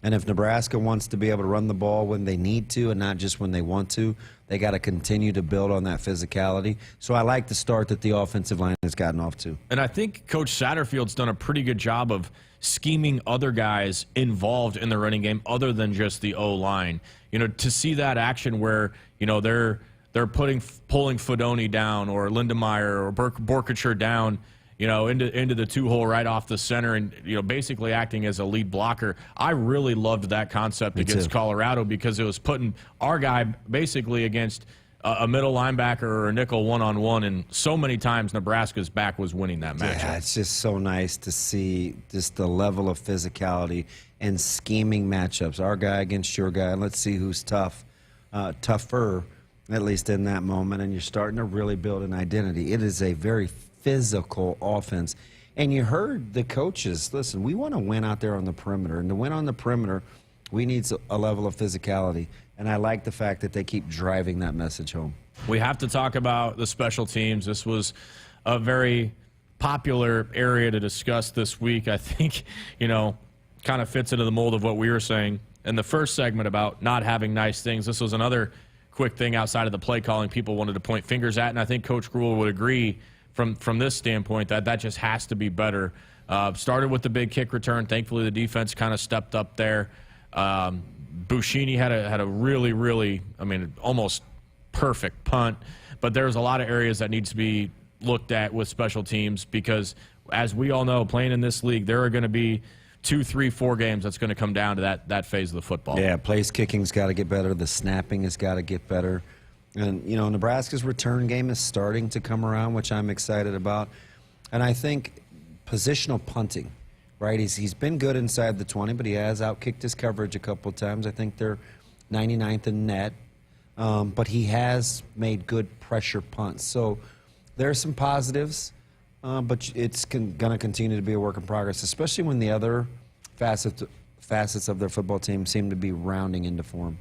And if Nebraska wants to be able to run the ball when they need to and not just when they want to, they got to continue to build on that physicality. So I like the start that the offensive line has gotten off to. And I think Coach Satterfield's done a pretty good job of scheming other guys involved in the running game other than just the O-line. You know, to see that action where, you know, they're pulling Fedoni down or Lindemeyer or Borkature down, you know, into the two-hole right off the center and, you know, basically acting as a lead blocker. I really loved that concept against Colorado because it was putting our guy basically against a middle linebacker or a nickel one-on-one, and so many times Nebraska's back was winning that matchup. Yeah, it's just so nice to see just the level of physicality and scheming matchups. Our guy against your guy, and let's see who's tougher, at least in that moment, and you're starting to really build an identity. It is a very physical offense. And you heard the coaches, listen, we want to win out there on the perimeter. And to win on the perimeter, we need a level of physicality. And I like the fact that they keep driving that message home. We have to talk about the special teams. This was a very popular area to discuss this week. I think, kind of fits into the mold of what we were saying in the first segment about not having nice things. This was another quick thing outside of the play calling people wanted to point fingers at, and I think Coach Gruel would agree from this standpoint that just has to be better. Started with the big kick return. Thankfully, the defense kind of stepped up there. Buschini had a really, almost perfect punt. But there's a lot of areas that needs to be looked at with special teams because, as we all know, playing in this league, there are going to be 2, 3, 4 games that's going to come down to that phase of the football. Yeah, place kicking's got to get better. The snapping has got to get better. And, Nebraska's return game is starting to come around, which I'm excited about. And I think positional punting, right? He's been good inside the 20, but he has outkicked his coverage a couple of times. I think they're 99th in net. But he has made good pressure punts. So there are some positives, but it's going to continue to be a work in progress, especially when the other facets of their football team seem to be rounding into form.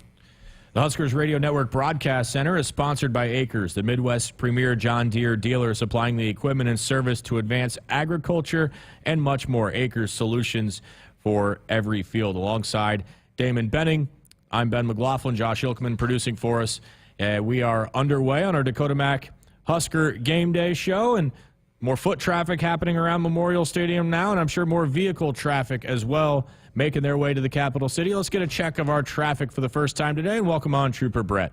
The Huskers Radio Network Broadcast Center is sponsored by Akrs, the Midwest's premier John Deere dealer supplying the equipment and service to advance agriculture and much more. Akrs solutions for every field. Alongside Damon Benning, I'm Ben McLaughlin, Josh Ilkman producing for us. We are underway on our Dakota Mac Husker Game Day show, and more foot traffic happening around Memorial Stadium now, and I'm sure more vehicle traffic as well making their way to the capital city. Let's get a check of our traffic for the first time today, and welcome on Trooper Brett.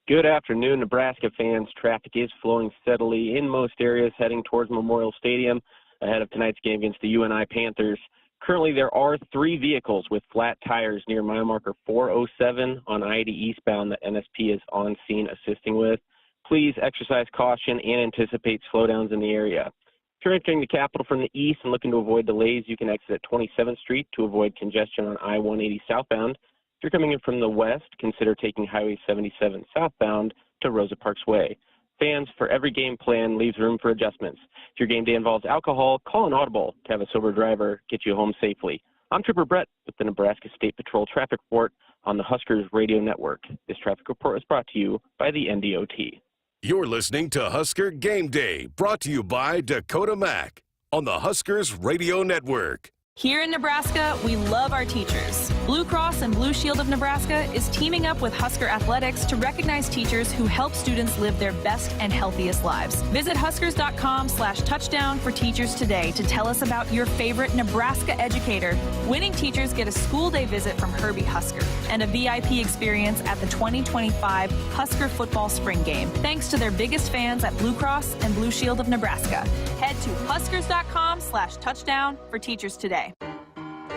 Good afternoon, Nebraska fans. Traffic is flowing steadily in most areas heading towards Memorial Stadium ahead of tonight's game against the UNI Panthers. Currently, there are 3 vehicles with flat tires near mile marker 407 on I-80 eastbound that NSP is on scene assisting with. Please exercise caution and anticipate slowdowns in the area. If you're entering the Capitol from the east and looking to avoid delays, you can exit at 27th Street to avoid congestion on I-180 southbound. If you're coming in from the west, consider taking Highway 77 southbound to Rosa Parks Way. Fans, for every game plan leaves room for adjustments. If your game day involves alcohol, call an audible to have a sober driver get you home safely. I'm Trooper Brett with the Nebraska State Patrol Traffic Report on the Huskers Radio Network. This traffic report is brought to you by the NDOT. You're listening to Husker Game Day, brought to you by Dakota Mac on the Huskers Radio Network. Here in Nebraska, we love our teachers. Blue Cross and Blue Shield of Nebraska is teaming up with Husker Athletics to recognize teachers who help students live their best and healthiest lives. Visit huskers.com/touchdown for teachers today to tell us about your favorite Nebraska educator. Winning teachers get a school day visit from Herbie Husker and a VIP experience at the 2025 Husker Football Spring Game, thanks to their biggest fans at Blue Cross and Blue Shield of Nebraska. Head to huskers.com/touchdown for teachers today.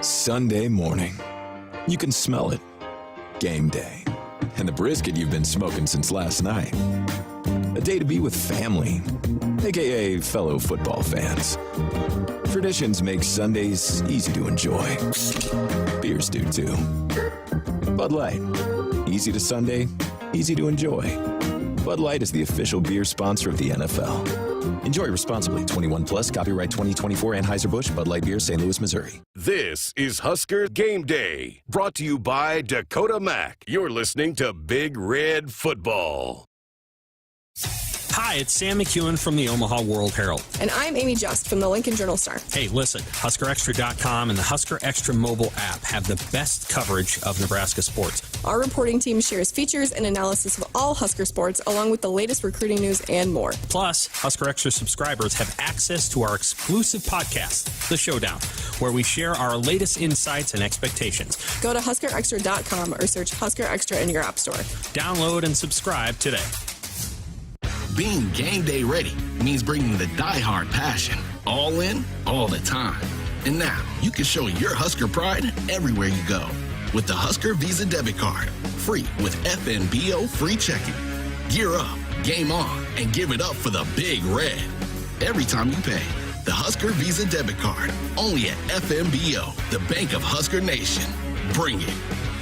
Sunday morning. You can smell it. Game day. And the brisket you've been smoking since last night. A day to be with family, aka fellow football fans. Traditions make Sundays easy to enjoy. Beers do too. Bud Light. Easy to Sunday, easy to enjoy. Bud Light is the official beer sponsor of the NFL. Enjoy responsibly. 21 plus. Copyright 2024 Anheuser-Busch Bud Light Beer, St. Louis, Missouri. This is Husker Game Day, brought to you by Dakota Mac. You're listening to Big Red Football. Hi, it's Sam McEwen from the Omaha World Herald. And I'm Amy Just from the Lincoln Journal-Star. Hey, listen, HuskerExtra.com and the Husker Extra mobile app have the best coverage of Nebraska sports. Our reporting team shares features and analysis of all Husker sports, along with the latest recruiting news and more. Plus, Husker Extra subscribers have access to our exclusive podcast, The Showdown, where we share our latest insights and expectations. Go to HuskerExtra.com or search Husker Extra in your app store. Download and subscribe today. Being game day ready means bringing the die-hard passion, all in, all the time. And now, you can show your Husker pride everywhere you go with the Husker Visa Debit Card. free with FNBO free checking. Gear up, game on, and give it up for the Big Red. Every time you pay. The Husker Visa Debit Card. Only at FNBO, the Bank of Husker Nation. Bring it.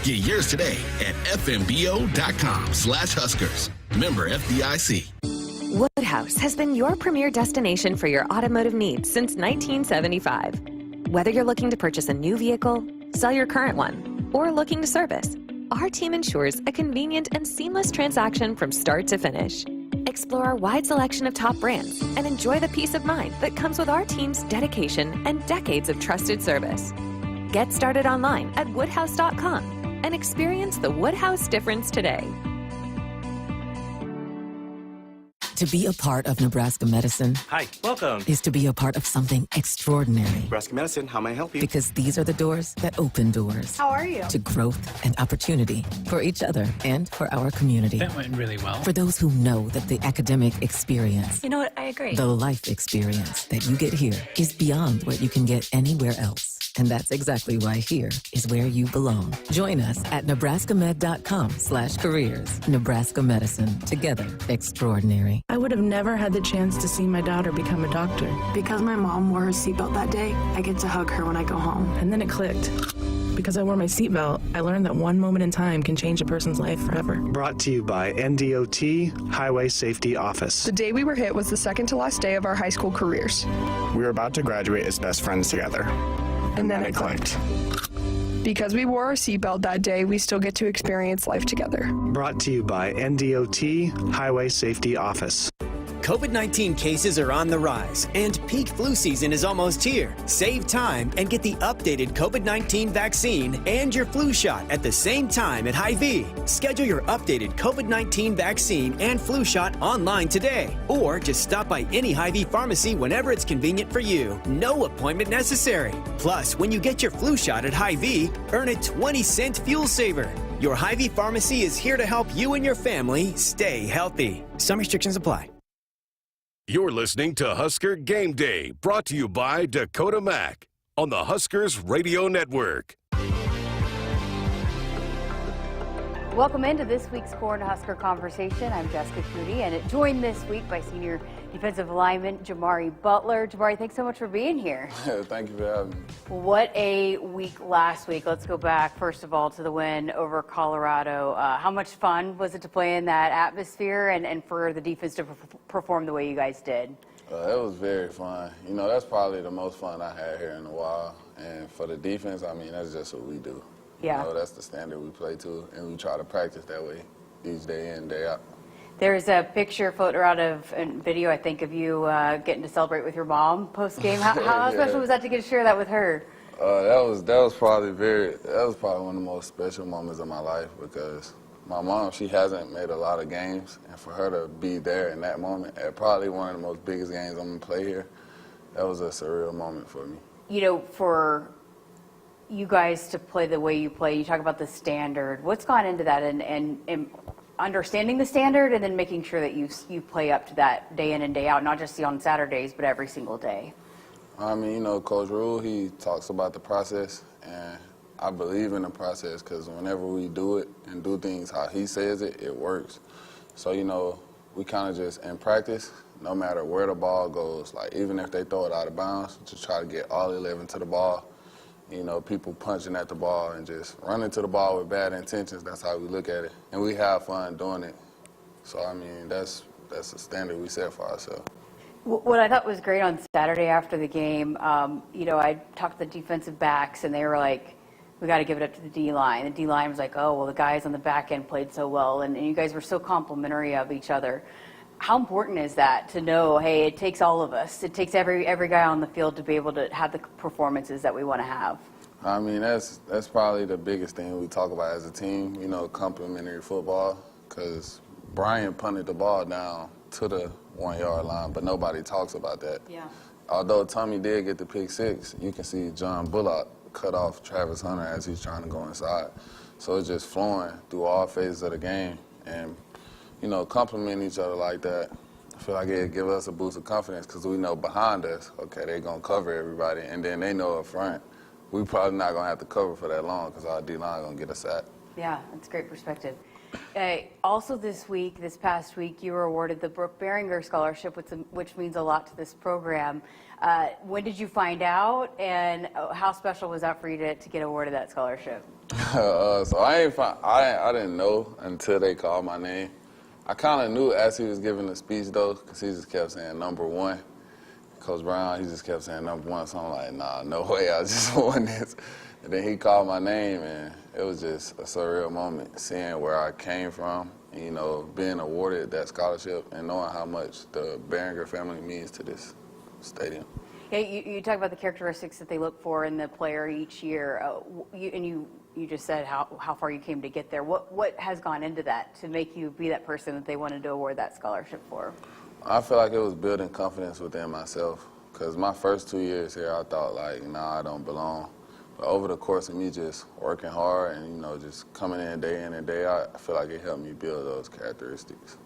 Get yours today at fnbo.com/Huskers. Member FDIC. Woodhouse has been your premier destination for your automotive needs since 1975. Whether you're looking to purchase a new vehicle, sell your current one, or looking to service, our team ensures a convenient and seamless transaction from start to finish. Explore our wide selection of top brands and enjoy the peace of mind that comes with our team's dedication and decades of trusted service. Get started online at woodhouse.com and experience the Woodhouse difference today. To be a part of Nebraska medicine. Hi, welcome. Is to be a part of something extraordinary. Nebraska Medicine, how may I help you? Because these are the doors that open doors. How are you? To growth and opportunity for each other and for our community. That went really well. For those who know that the academic experience. You know what? I agree. The life experience that you get here is beyond what you can get anywhere else. And that's exactly why here is where you belong. Join us at nebraskamed.com/careers. Nebraska Medicine. Together, extraordinary. I would have never had the chance to see my daughter become a doctor. Because my mom wore her seatbelt that day, I get to hug her when I go home. And then it clicked. Because I wore my seatbelt, I learned that one moment in time can change a person's life forever. Brought to you by NDOT Highway Safety Office. The day we were hit was the second to last day of our high school careers. We were about to graduate as best friends together. And then it clicked. Because we wore our seatbelt that day, we still get to experience life together. Brought to you by NDOT Highway Safety Office. COVID-19 cases are on the rise, and peak flu season is almost here. Save time and get the updated COVID-19 vaccine and your flu shot at the same time at Hy-Vee. Schedule your updated COVID-19 vaccine and flu shot online today, or just stop by any Hy-Vee pharmacy whenever it's convenient for you. No appointment necessary. Plus, when you get your flu shot at Hy-Vee, earn a 20-cent fuel saver. Your Hy-Vee pharmacy is here to help you and your family stay healthy. Some restrictions apply. You're listening to Husker Game Day, brought to you by Dakota Mac on the Huskers Radio Network. Welcome into this week's Corn Husker Conversation. I'm Jessica Cooney, and joined this week by senior defensive lineman Jamari Butler. Jamari, thanks so much for being here. Thank you for having me. What a week last week. Let's go back, first of all, to the win over Colorado. How much fun was it to play in that atmosphere and for the defense to perform the way you guys did? It was very fun. You know, that's probably the most fun I had here in a while. And for the defense, I mean, that's just what we do. Yeah. You know, that's the standard we play to, and we try to practice that way each day in, day out. There's a picture floating around of a video, I think, of you getting to celebrate with your mom post-game. How Yeah. special was that to get to share that with her? That was probably one of the most special moments of my life, because my mom, she hasn't made a lot of games, and for her to be there in that moment at probably one of the most biggest games I'm going to play here, that was a surreal moment for me. You know, for you guys to play the way you play, you talk about the standard. What's gone into that and understanding the standard and then making sure that you play up to that day in and day out, not just on Saturdays, but every single day? I mean, you know, Coach Rule, he talks about the process, and I believe in the process, because whenever we do it and do things how he says it, it works. So, you know, we kind of just, in practice, no matter where the ball goes, like even if they throw it out of bounds, just try to get all 11 to the ball. You know, people punching at the ball and just running to the ball with bad intentions. That's how we look at it. And we have fun doing it. So, I mean, that's the standard we set for ourselves. What I thought was great on Saturday after the game, you know, I talked to the defensive backs, and they were like, we got to give it up to the D-line. The D-line was like, oh, well, the guys on the back end played so well, and you guys were so complimentary of each other. How important is that to know, hey, it takes all of us. It takes every guy on the field to be able to have the performances that we want to have? I mean, that's probably the biggest thing we talk about as a team, you know, complimentary football, because Brian punted the ball down to the 1-yard line, but nobody talks about that. Yeah. Although Tommy did get the pick six, you can see John Bullock cut off Travis Hunter as he's trying to go inside. So it's just flowing through all phases of the game. And, you know, complimenting each other like that, I feel like it'd give us a boost of confidence, because we know behind us, okay, they're going to cover everybody, and then they know up front, we probably not going to have to cover for that long, because our D-line going to get us at. Yeah, that's great perspective. Also this past week, you were awarded the Brooke Behringer Scholarship, which means a lot to this program. When did you find out, and how special was that for you to get awarded that scholarship? So I didn't know until they called my name. I kind of knew as he was giving the speech, though, because he just kept saying number one. Coach Brown, he just kept saying number one, so I'm like, nah, no way, I just won this. And then he called my name, and it was just a surreal moment, seeing where I came from, and, you know, being awarded that scholarship and knowing how much the Behringer family means to this stadium. Yeah, you talk about the characteristics that they look for in the player each year, you just said how far you came to get there. What has gone into that to make you be that person that they wanted to award that scholarship for? I feel like it was building confidence within myself, because my first 2 years here, I thought, like, nah, I don't belong. But over the course of me just working hard and, you know, just coming in and day out, I feel like it helped me build those characteristics.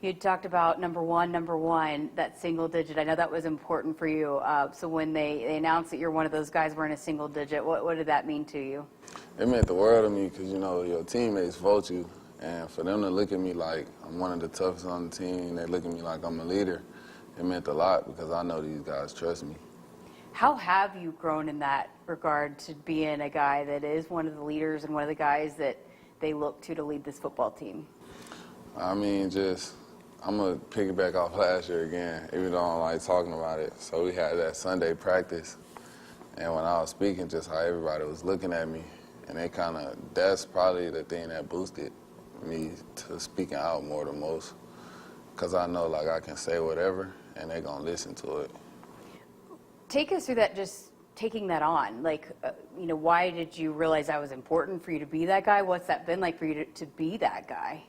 You talked about number one, that single digit. I know that was important for you. So when they announced that you're one of those guys wearing a single digit, what did that mean to you? It meant the world to me because, you know, your teammates vote you. And for them to look at me like I'm one of the toughest on the team, they look at me like I'm a leader, it meant a lot because I know these guys trust me. How have you grown in that regard to being a guy that is one of the leaders and one of the guys that they look to lead this football team? I mean, I'm going to piggyback off last year again, even though I don't like talking about it. So we had that Sunday practice, and when I was speaking, just how everybody was looking at me, and that's probably the thing that boosted me to speaking out more than most, because I know, like, I can say whatever, and they're going to listen to it. Take us through that, just taking that on. Like, you know, why did you realize that was important for you to be that guy? What's that been like for you to be that guy?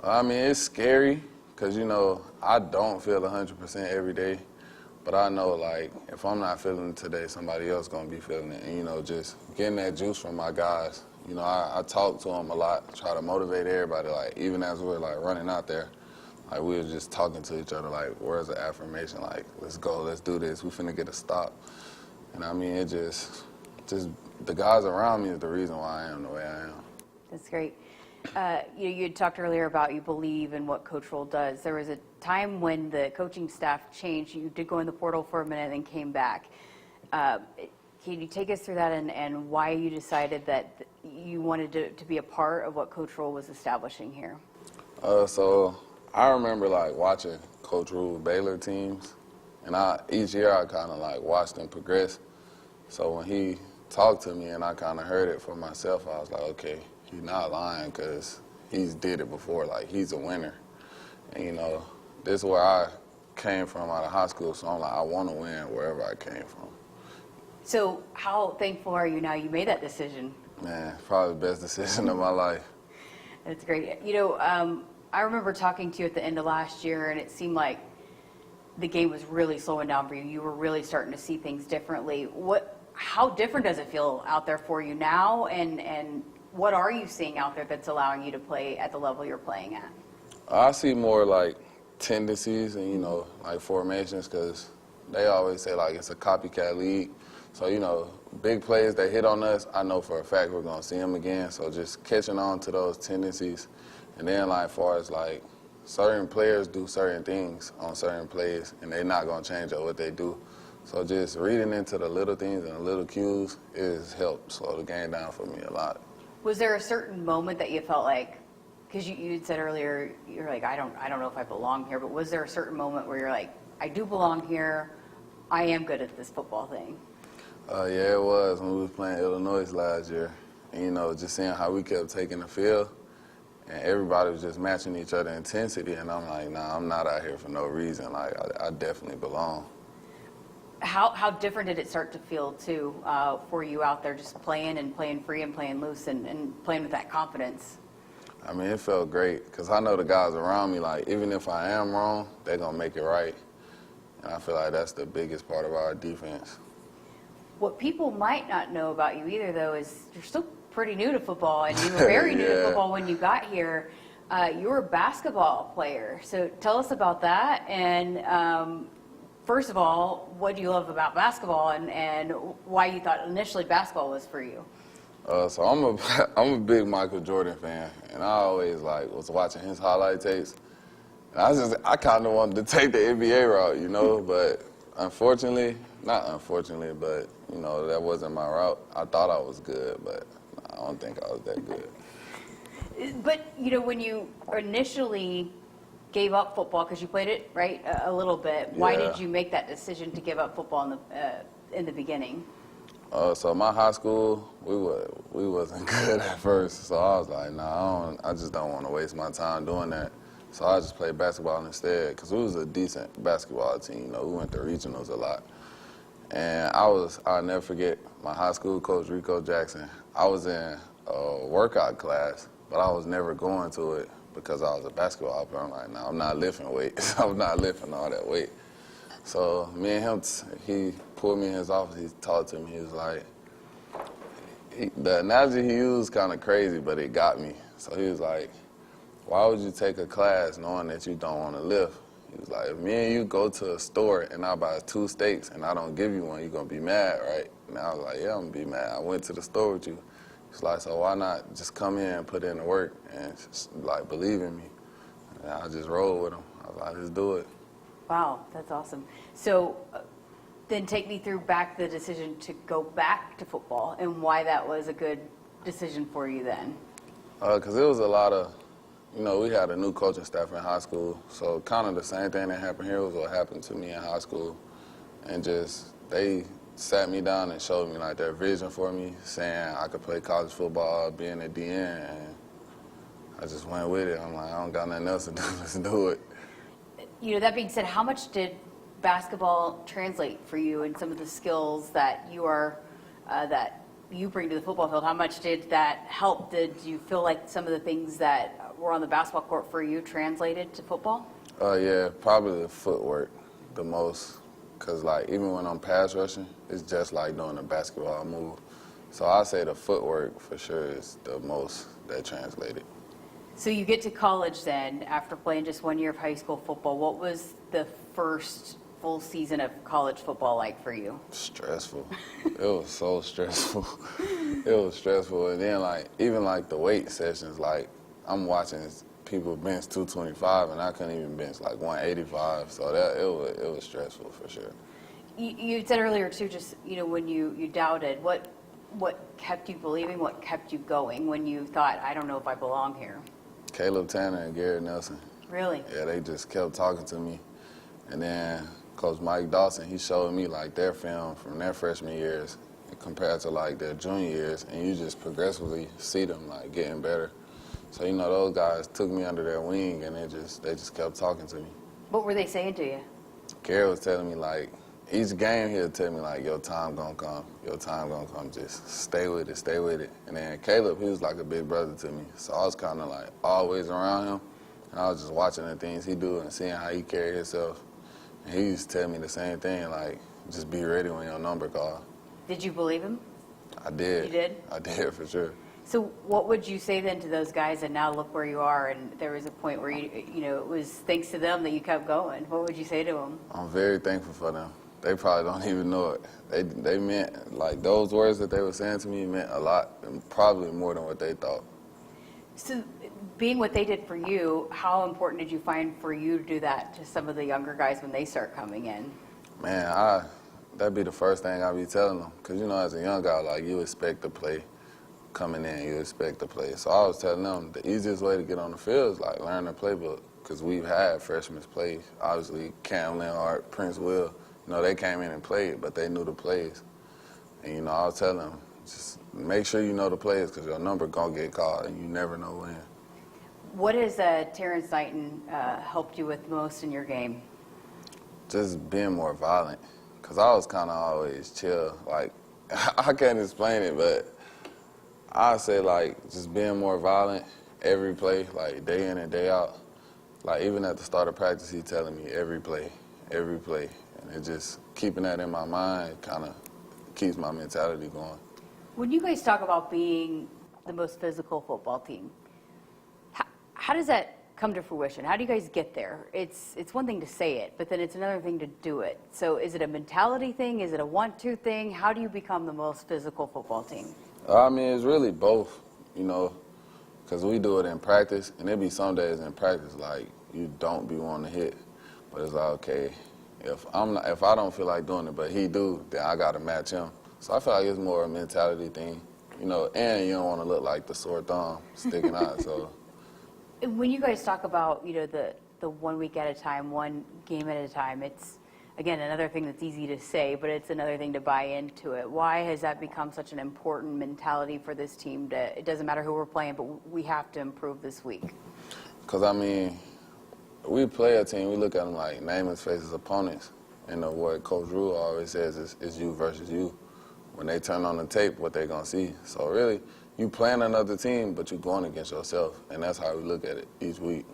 I mean, it's scary because, you know, I don't feel 100% every day. But I know, like, if I'm not feeling it today, somebody else going to be feeling it. And, you know, just getting that juice from my guys. You know, I talk to them a lot, try to motivate everybody. Like, even as we're, like, running out there, like, we were just talking to each other, like, words of affirmation, like, let's go, let's do this, we finna get a stop. And I mean, it just the guys around me is the reason why I am the way I am. That's great. You had talked earlier about you believe in what Coach Roll does. There was a time when the coaching staff changed. You did go in the portal for a minute and came back. Can you take us through that and why you decided that you wanted to be a part of what Coach Roll was establishing here? So I remember, like, watching Coach Rule Baylor teams, and each year I kind of, like, watched them progress. So when he talked to me and I kind of heard it for myself, I was like, okay, he's not lying because he's did it before. Like, he's a winner. And, you know, this is where I came from out of high school, so I'm like, I want to win wherever I came from. So how thankful are you now you made that decision? Man, probably the best decision of my life. That's great. You know, I remember talking to you at the end of last year, and it seemed like the game was really slowing down for you. You were really starting to see things differently. How different does it feel out there for you now, and what are you seeing out there that's allowing you to play at the level you're playing at? I see more, like, tendencies and, you know, like, formations, because they always say, like, it's a copycat league. So, you know, big plays that hit on us, I know for a fact we're going to see them again. So just catching on to those tendencies. And then, like, as far as, like, certain players do certain things on certain plays, and they're not going to change up what they do. So just reading into the little things and the little cues has helped slow the game down for me a lot. Was there a certain moment that you felt like, because you had said earlier, you're like, I don't know if I belong here, but was there a certain moment where you're like, I do belong here, I am good at this football thing? Yeah, it was when we was playing Illinois last year. And, you know, just seeing how we kept taking the field, and everybody was just matching each other intensity, and I'm like, nah, I'm not out here for no reason. Like, I definitely belong. How different did it start to feel, too, for you out there just playing and playing free and playing loose and playing with that confidence? I mean, it felt great because I know the guys around me, like, even if I am wrong, they're going to make it right. And I feel like that's the biggest part of our defense. What people might not know about you either, though, is you're still pretty new to football, and you were very new to football when you got here. You were a basketball player. So tell us about that. And first of all, what do you love about basketball, and why you thought initially basketball was for you? So I'm a big Michael Jordan fan, and I always was watching his highlight tapes. And I kind of wanted to take the NBA route, you know, but not unfortunately, but you know that wasn't my route. I thought I was good, but I don't think I was that good. But you know, when you initially gave up football, because you played it right a little bit, why did you make that decision to give up football in the beginning? So my high school, we wasn't good at first, so I was like, nah, I just don't want to waste my time doing that. So I just played basketball instead, because we was a decent basketball team. You know, we went to regionals a lot. And I'll never forget my high school coach, Rico Jackson. I was in a workout class, but I was never going to it because I was a basketball player. I'm like, nah, I'm not lifting weights. I'm not lifting all that weight. So me and him, he pulled me in his office. He talked to me. He was like, the analogy he used kind of crazy, but it got me. So he was like, why would you take a class knowing that you don't want to lift? He was like, if me and you go to a store and I buy 2 steaks and I don't give you one, you're going to be mad, right? And I was like, yeah, I'm going to be mad. I went to the store with you. He's like, so why not just come in and put in the work and just, believe in me? And I just rolled with him. I was like, let's do it. Wow, that's awesome. So then take me through the decision to go back to football and why that was a good decision for you then. Because it was a lot of, you know, we had a new coaching staff in high school, so kind of the same thing that happened here was what happened to me in high school. And just, they sat me down and showed me their vision for me, saying I could play college football, being a DN, and I just went with it. I'm like, I don't got nothing else to do, let's do it. You know, that being said, how much did basketball translate for you and some of the skills that you bring to the football field? How much did that help? Did you feel like some of the things that were on the basketball court for you translated to football? Yeah, probably the footwork the most, because even when I'm pass rushing, it's just like doing a basketball move. So I say the footwork for sure is the most that translated. So you get to college then, after playing just 1 year of high school football. What was the first full season of college football like for you? Stressful. It was so stressful. It was stressful. And then even the weight sessions, I'm watching people bench 225 and I couldn't even bench 185. So it was stressful for sure. You said earlier too, just when you doubted, what kept you believing? What kept you going when you thought, I don't know if I belong here? Caleb Tanner and Garrett Nelson. Really? Yeah, they just kept talking to me. And then Coach Mike Dawson, he showed me their film from their freshman years compared to their junior years, and you just progressively see them getting better. So those guys took me under their wing, and they just kept talking to me. What were they saying to you? Garrett was telling me each game he'll tell me your time gonna come, your time gonna come. Just stay with it, stay with it. And then Caleb, he was like a big brother to me, so I was kind of always around him. And I was just watching the things he do and seeing how he carried himself. And he used to tell me the same thing, just be ready when your number called. Did you believe him? I did. You did? I did, for sure. So what would you say then to those guys, and now look where you are, and there was a point where it was thanks to them that you kept going. What would you say to them? I'm very thankful for them. They probably don't even know it. They meant, those words that they were saying to me meant a lot, and probably more than what they thought. So being what they did for you, how important did you find for you to do that to some of the younger guys when they start coming in? Man, that'd be the first thing I'd be telling them. Because, as a young guy, you expect to play. Coming in, you expect to play. So I was telling them the easiest way to get on the field is learn the playbook, because we've had freshmen play. Obviously, Cam Leonhardt, Prince Will, they came in and played, but they knew the plays. And, I was telling them, just make sure you know the plays, because your number going to get called, and you never know when. What has Terrence Knighton helped you with most in your game? Just being more violent, because I was kind of always chill. I can't explain it, but I say just being more violent every play, day in and day out. Even at the start of practice, he telling me every play. And it just keeping that in my mind kind of keeps my mentality going. When you guys talk about being the most physical football team, how does that come to fruition? How do you guys get there? It's one thing to say it, but then it's another thing to do it. So is it a mentality thing? Is it a want-to thing? How do you become the most physical football team? I mean, it's really both, you know, because we do it in practice, and there be some days in practice like you don't be wanting to hit, but it's like, okay, if I don't feel like doing it, but he do, then I got to match him. So I feel like it's more a mentality thing, you know, and you don't want to look like the sore thumb sticking out. So when you guys talk about, you know, the 1 week at a time, one game at a time, it's, again, another thing that's easy to say, but it's another thing to buy into it. Why has that become such an important mentality for this team? It doesn't matter who we're playing, but we have to improve this week. Because, I mean, we play a team, we look at them like nameless faces opponents. And what Coach Rule always says is you versus you. When they turn on the tape, what they're going to see. So really, you playing another team, but you're going against yourself. And that's how we look at it each week.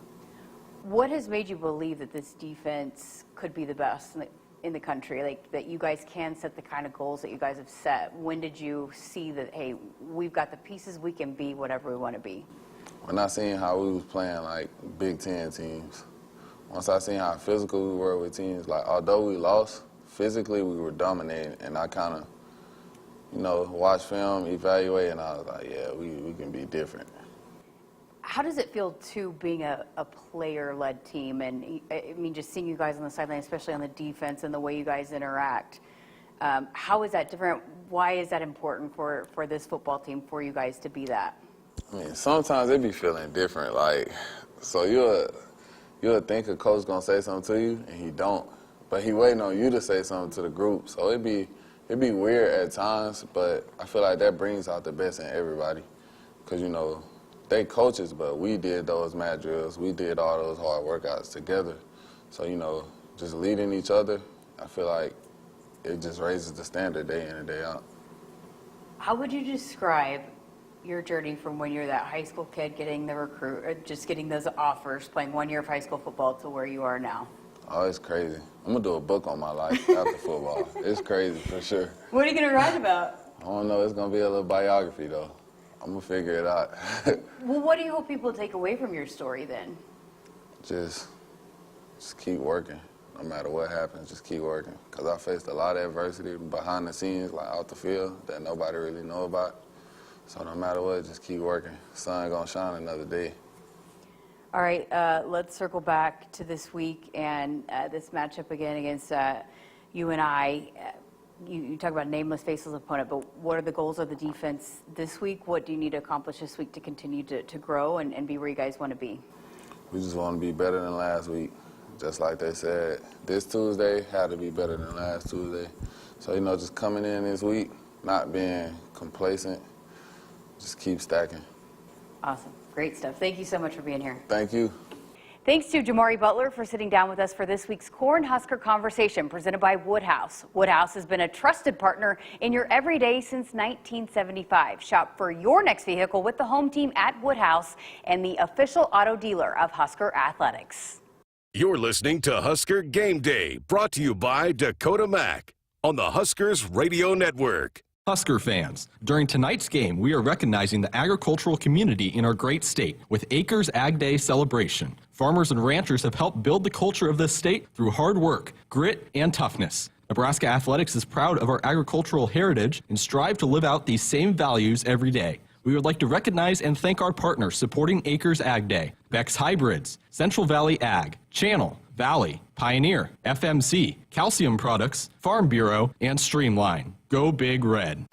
What has made you believe that this defense could be the best in the country, like that you guys can set the kind of goals that you guys have set? When did you see that, hey, we've got the pieces, we can be whatever we want to be? When I seen how we was playing like Big Ten teams, once I seen how physical we were with teams, like although we lost, physically we were dominating, and I kind of, you know, watch film, evaluate, and I was like, yeah, we can be different. How does it feel to being a player-led team? And I mean, just seeing you guys on the sideline, especially on the defense and the way you guys interact. How is that different? Why is that important for this football team, for you guys to be that? I mean, sometimes it be feeling different. Like, so you'll think a coach gonna say something to you, and he don't. But he waiting on you to say something to the group. So it'd be weird at times, but I feel like that brings out the best in everybody. Because, you know, they coaches, but we did those mat drills. We did all those hard workouts together. So, you know, just leading each other, I feel like it just raises the standard day in and day out. How would you describe your journey from when you're that high school kid getting the recruit, or just getting those offers, playing 1 year of high school football, to where you are now? Oh, it's crazy. I'm going to do a book on my life after football. It's crazy for sure. What are you going to write about? I don't know. It's going to be a little biography, though. I'm going to figure it out. Well, what do you hope people take away from your story then? Just keep working. No matter what happens, just keep working. Because I faced a lot of adversity behind the scenes, like out the field, that nobody really know about. So no matter what, just keep working. Sun gonna shine another day. All right, let's circle back to this week and this matchup again against UNI. You talk about nameless faceless opponent, but what are the goals of the defense this week? What do you need to accomplish this week to continue to grow and be where you guys want to be? We just want to be better than last week. Just like they said, this Tuesday had to be better than last Tuesday. So, you know, just coming in this week, not being complacent, just keep stacking. Awesome. Great stuff. Thank you so much for being here. Thank you. Thanks to Jamari Butler for sitting down with us for this week's Cornhusker Conversation presented by Woodhouse. Woodhouse has been a trusted partner in your everyday since 1975. Shop for your next vehicle with the home team at Woodhouse and the official auto dealer of Husker Athletics. You're listening to Husker Game Day, brought to you by Dakota Mac on the Huskers Radio Network. Husker fans, during tonight's game, we are recognizing the agricultural community in our great state with Akrs Ag Day celebration. Farmers and ranchers have helped build the culture of this state through hard work, grit, and toughness. Nebraska Athletics is proud of our agricultural heritage and strive to live out these same values every day. We would like to recognize and thank our partners supporting Akrs Ag Day: Beck's Hybrids, Central Valley Ag, Channel, Valley, Pioneer, FMC, Calcium Products, Farm Bureau, and Streamline. Go Big Red.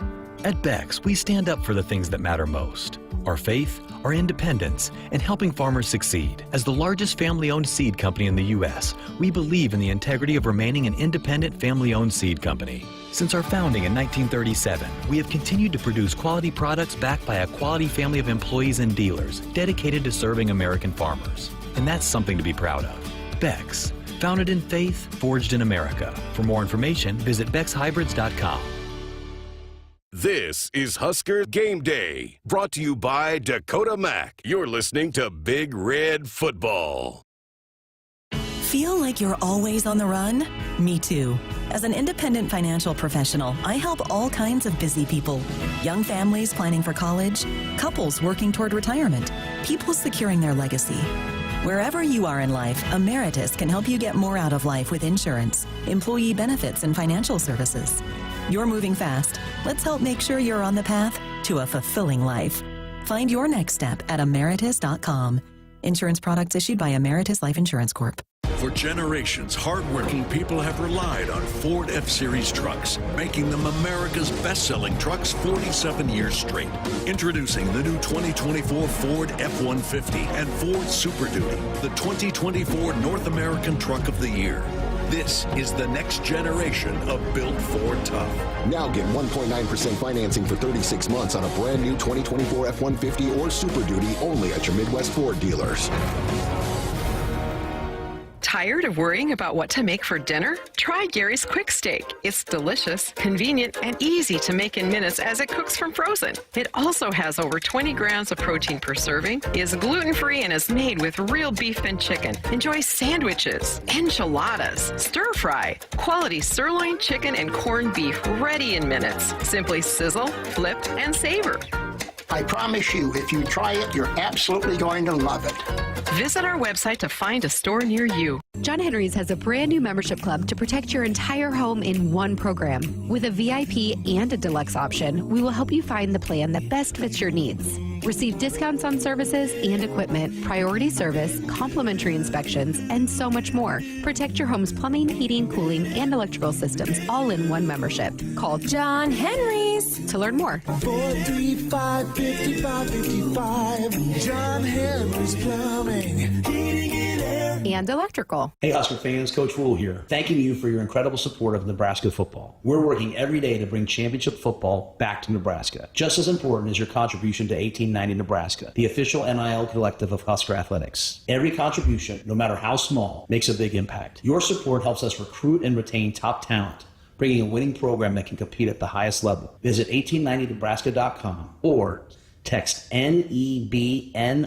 At Beck's, we stand up for the things that matter most: our faith, our independence, and helping farmers succeed. As the largest family-owned seed company in the U.S., we believe in the integrity of remaining an independent family-owned seed company. Since our founding in 1937, we have continued to produce quality products backed by a quality family of employees and dealers dedicated to serving American farmers. And that's something to be proud of. Beck's, founded in faith, forged in America. For more information, visit beckshybrids.com. This is Husker Game Day, brought to you by Dakota Mac. You're listening to Big Red Football. Feel like you're always on the run? Me too. As an independent financial professional, I help all kinds of busy people. Young families planning for college, couples working toward retirement, people securing their legacy. Wherever you are in life, Emeritus can help you get more out of life with insurance, employee benefits, and financial services. You're moving fast. Let's help make sure you're on the path to a fulfilling life. Find your next step at Emeritus.com. Insurance products issued by Emeritus Life Insurance Corp. For generations, hardworking people have relied on Ford F-Series trucks, making them America's best-selling trucks 47 years straight. Introducing the new 2024 Ford F-150 and Ford Super Duty, the 2024 North American Truck of the Year. This is the next generation of built Ford tough. Now get 1.9% financing for 36 months on a brand new 2024 F-150 or Super Duty only at your Midwest Ford dealers. Tired of worrying about what to make for dinner? Try Gary's Quick Steak. It's delicious, convenient, and easy to make in minutes as it cooks from frozen. It also has over 20 grams of protein per serving, is gluten-free, and is made with real beef and chicken. Enjoy sandwiches, enchiladas, stir-fry, quality sirloin, chicken, and corned beef ready in minutes. Simply sizzle, flip, and savor. I promise you, if you try it, you're absolutely going to love it. Visit our website to find a store near you. John Henry's has a brand new membership club to protect your entire home in one program. With a VIP and a deluxe option, we will help you find the plan that best fits your needs. Receive discounts on services and equipment, priority service, complimentary inspections, and so much more. Protect your home's plumbing, heating, cooling, and electrical systems all in one membership. Call John Henry's to learn more. 435-5555. John Henry's Plumbing, Heating and Air. And electrical. Hey Husker fans, Coach Rule here, thanking you for your incredible support of Nebraska football. We're working every day to bring championship football back to Nebraska. Just as important is your contribution to 1890 Nebraska, the official NIL collective of Husker Athletics. Every contribution, no matter how small, makes a big impact. Your support helps us recruit and retain top talent, bringing a winning program that can compete at the highest level. Visit 1890nebraska.com or text NEBNIL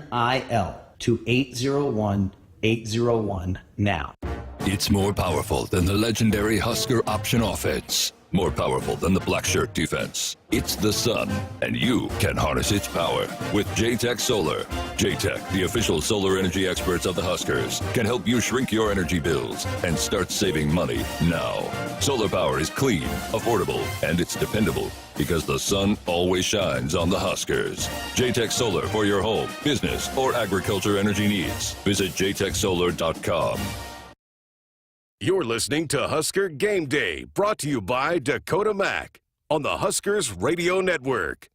to 801-801 now. It's more powerful than the legendary Husker option offense. More powerful than the black shirt defense. It's the sun, and you can harness its power with J-Tech Solar. J-Tech, the official solar energy experts of the Huskers, can help you shrink your energy bills and start saving money now. Solar power is clean, affordable, and it's dependable because the sun always shines on the Huskers. J-Tech Solar for your home, business, or agriculture energy needs. Visit jtechsolar.com. You're listening to Husker Game Day, brought to you by Dakota Mac on the Huskers Radio Network.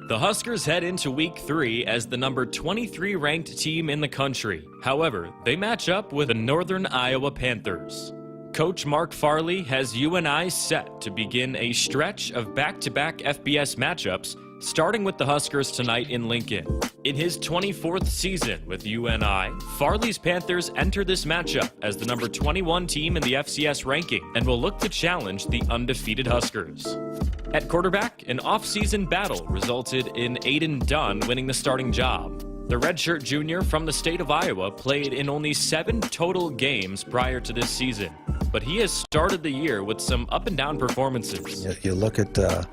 The Huskers head into Week 3 as the number 23 ranked team in the country. However, they match up with the Northern Iowa Panthers. Coach Mark Farley has UNI set to begin a stretch of back-to-back FBS matchups, starting with the Huskers tonight in Lincoln. In his 24th season with UNI, Farley's Panthers enter this matchup as the number 21 team in the FCS ranking and will look to challenge the undefeated Huskers. At quarterback, an off-season battle resulted in Aiden Dunn winning the starting job. The redshirt junior from the state of Iowa played in only 7 total games prior to this season, but he has started the year with some up-and-down performances. You look at the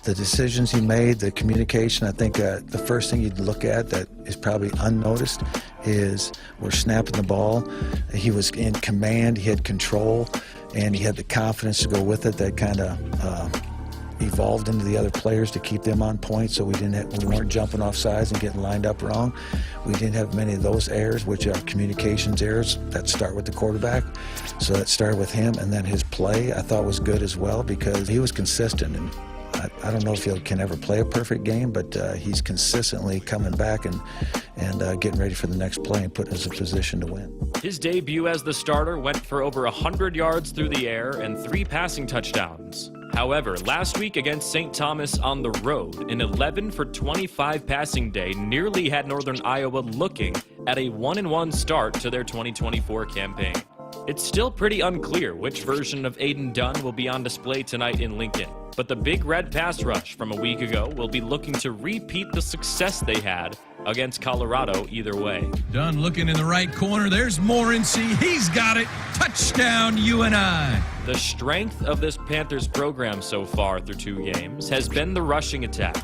decisions he made, the communication. I think the first thing you'd look at that is probably unnoticed is we're snapping the ball. He was in command, he had control, and he had the confidence to go with it. That kind of evolved into the other players to keep them on point, so we weren't jumping off sides and getting lined up wrong. We didn't have many of those errors, which are communications errors that start with the quarterback. So that started with him, and then his play I thought was good as well because he was consistent. And I don't know if he can ever play a perfect game, but he's consistently coming back and getting ready for the next play and putting us in a position to win. His debut as the starter went for over 100 yards through the air and 3 passing touchdowns. However, last week against St. Thomas on the road, an 11-for-25 passing day nearly had Northern Iowa looking at a 1-1 start to their 2024 campaign. It's still pretty unclear which version of Aiden Dunn will be on display tonight in Lincoln, but the Big Red pass rush from a week ago will be looking to repeat the success they had against Colorado either way. Dunn looking in the right corner. There's Morency. He's got it. Touchdown, UNI. The strength of this Panthers program so far through 2 games has been the rushing attack.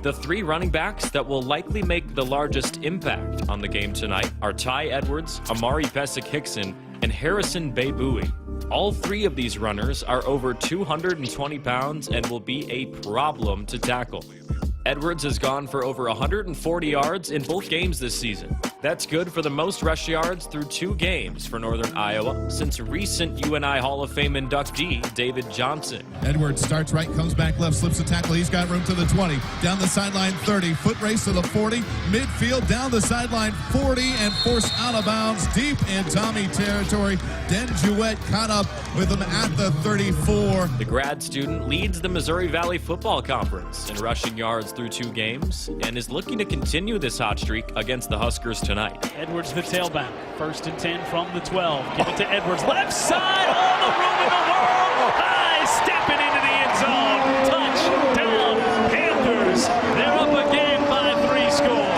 The 3 running backs that will likely make the largest impact on the game tonight are Ty Edwards, Amari Pesic-Hickson, and Harrison Baybui. All three of these runners are over 220 pounds and will be a problem to tackle. Edwards has gone for over 140 yards in both games this season. That's good for the most rush yards through 2 games for Northern Iowa since recent UNI Hall of Fame inductee David Johnson. Edwards starts right, comes back left, slips a tackle. He's got room to the 20, down the sideline 30, foot race to the 40, midfield down the sideline 40, and forced out of bounds deep in Tommy territory. Den Jouet caught up with him at the 34. The grad student leads the Missouri Valley Football Conference in rushing yards through 2 games and is looking to continue this hot streak against the Huskers tonight. Edwards the tailback. 1st and 10 from the 12. Give it to Edwards. Left side. All the room in the world. High stepping into the end zone. Touchdown Panthers. They're up again by 3 scores.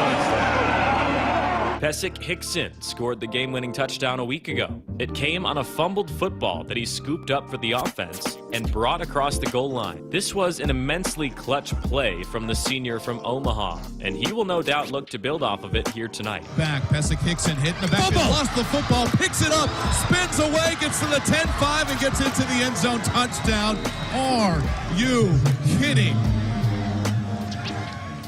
Pesic Hickson scored the game-winning touchdown a week ago. It came on a fumbled football that he scooped up for the offense and brought across the goal line. This was an immensely clutch play from the senior from Omaha, and he will no doubt look to build off of it here tonight. Back, Pesic Hickson hitting the back, lost the football, picks it up, spins away, gets to the 10-5, and gets into the end zone. Touchdown. Are you kidding?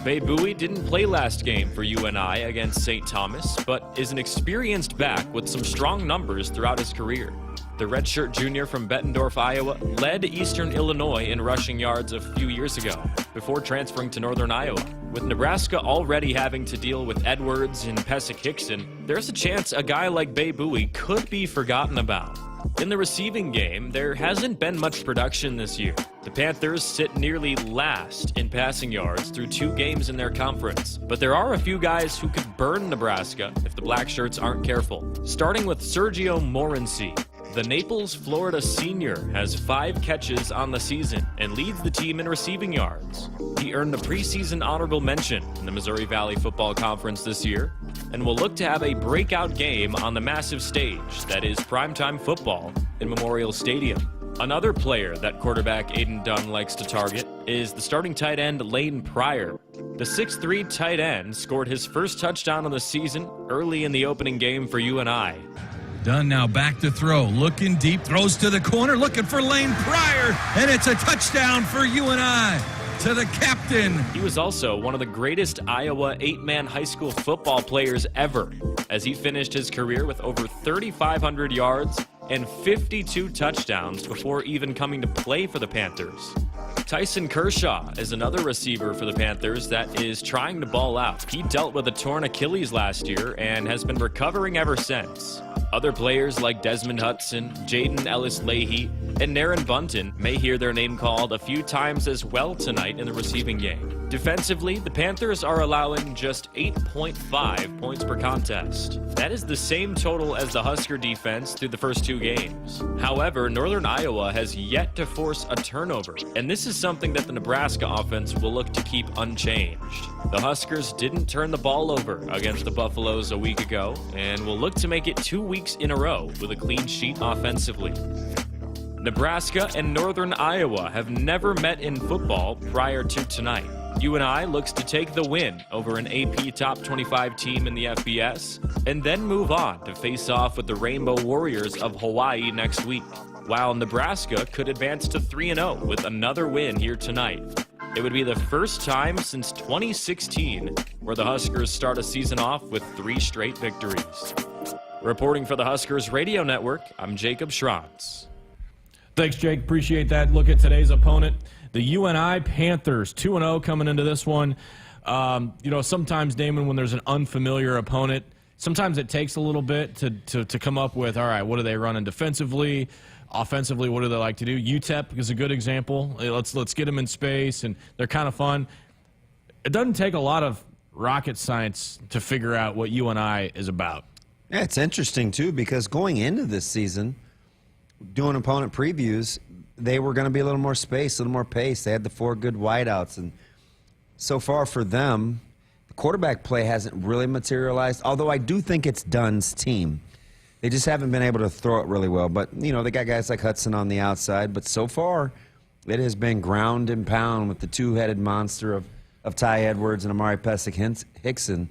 Bay Bowie didn't play last game for UNI against St. Thomas, but is an experienced back with some strong numbers throughout his career. The redshirt junior from Bettendorf, Iowa, led Eastern Illinois in rushing yards a few years ago, before transferring to Northern Iowa. With Nebraska already having to deal with Edwards and Pesic Hickson, there's a chance a guy like Bay Bowie could be forgotten about. In the receiving game, there hasn't been much production this year. The Panthers sit nearly last in passing yards through 2 games in their conference, but there are a few guys who could burn Nebraska if the Black Shirts aren't careful. Starting with Sergio Morency. The Naples, Florida senior has 5 catches on the season and leads the team in receiving yards. He earned the preseason honorable mention in the Missouri Valley Football Conference this year and will look to have a breakout game on the massive stage that is primetime football in Memorial Stadium. Another player that quarterback Aiden Dunn likes to target is the starting tight end Lane Pryor. The 6'3" tight end scored his first touchdown of the season early in the opening game for UNI. Dunn now back to throw, looking deep, throws to the corner, looking for Lane Pryor, and it's a touchdown for UNI. To the captain. He was also one of the greatest Iowa 8-man high school football players ever, as he finished his career with over 3,500 yards and 52 touchdowns before even coming to play for the Panthers. Tyson Kershaw is another receiver for the Panthers that is trying to ball out. He dealt with a torn Achilles last year and has been recovering ever since. Other players like Desmond Hudson, Jaden Ellis-Leahy, and Naren Bunton may hear their name called a few times as well tonight in the receiving game. Defensively, the Panthers are allowing just 8.5 points per contest. That is the same total as the Husker defense through the first 2 games. However, Northern Iowa has yet to force a turnover, and this is something that the Nebraska offense will look to keep unchanged. The Huskers didn't turn the ball over against the Buffaloes a week ago, and will look to make it 2 weeks in a row with a clean sheet offensively. Nebraska and Northern Iowa have never met in football prior to tonight. UNI looks to take the win over an AP Top 25 team in the FBS, and then move on to face off with the Rainbow Warriors of Hawaii next week, while Nebraska could advance to 3-0 with another win here tonight. It would be the first time since 2016 where the Huskers start a season off with 3 straight victories. Reporting for the Huskers Radio Network, I'm Jacob Schranz. Thanks, Jake. Appreciate that. Look at today's opponent, the UNI Panthers, 2-0 coming into this one. Sometimes, Damon, when there's an unfamiliar opponent, sometimes it takes a little bit to come up with, all right, what are they running defensively? Offensively, what do they like to do? UTEP is a good example. Let's get them in space, and they're kind of fun. It doesn't take a lot of rocket science to figure out what UNI is about. Yeah, it's interesting, too, because going into this season, doing opponent previews, they were going to be a little more space, a little more pace. They had the 4 good wideouts, and so far for them, the quarterback play hasn't really materialized, although I do think it's Dunn's team. They just haven't been able to throw it really well. But, they got guys like Hudson on the outside. But so far, it has been ground and pound with the 2-headed monster of Ty Edwards and Amari Pesic Hickson,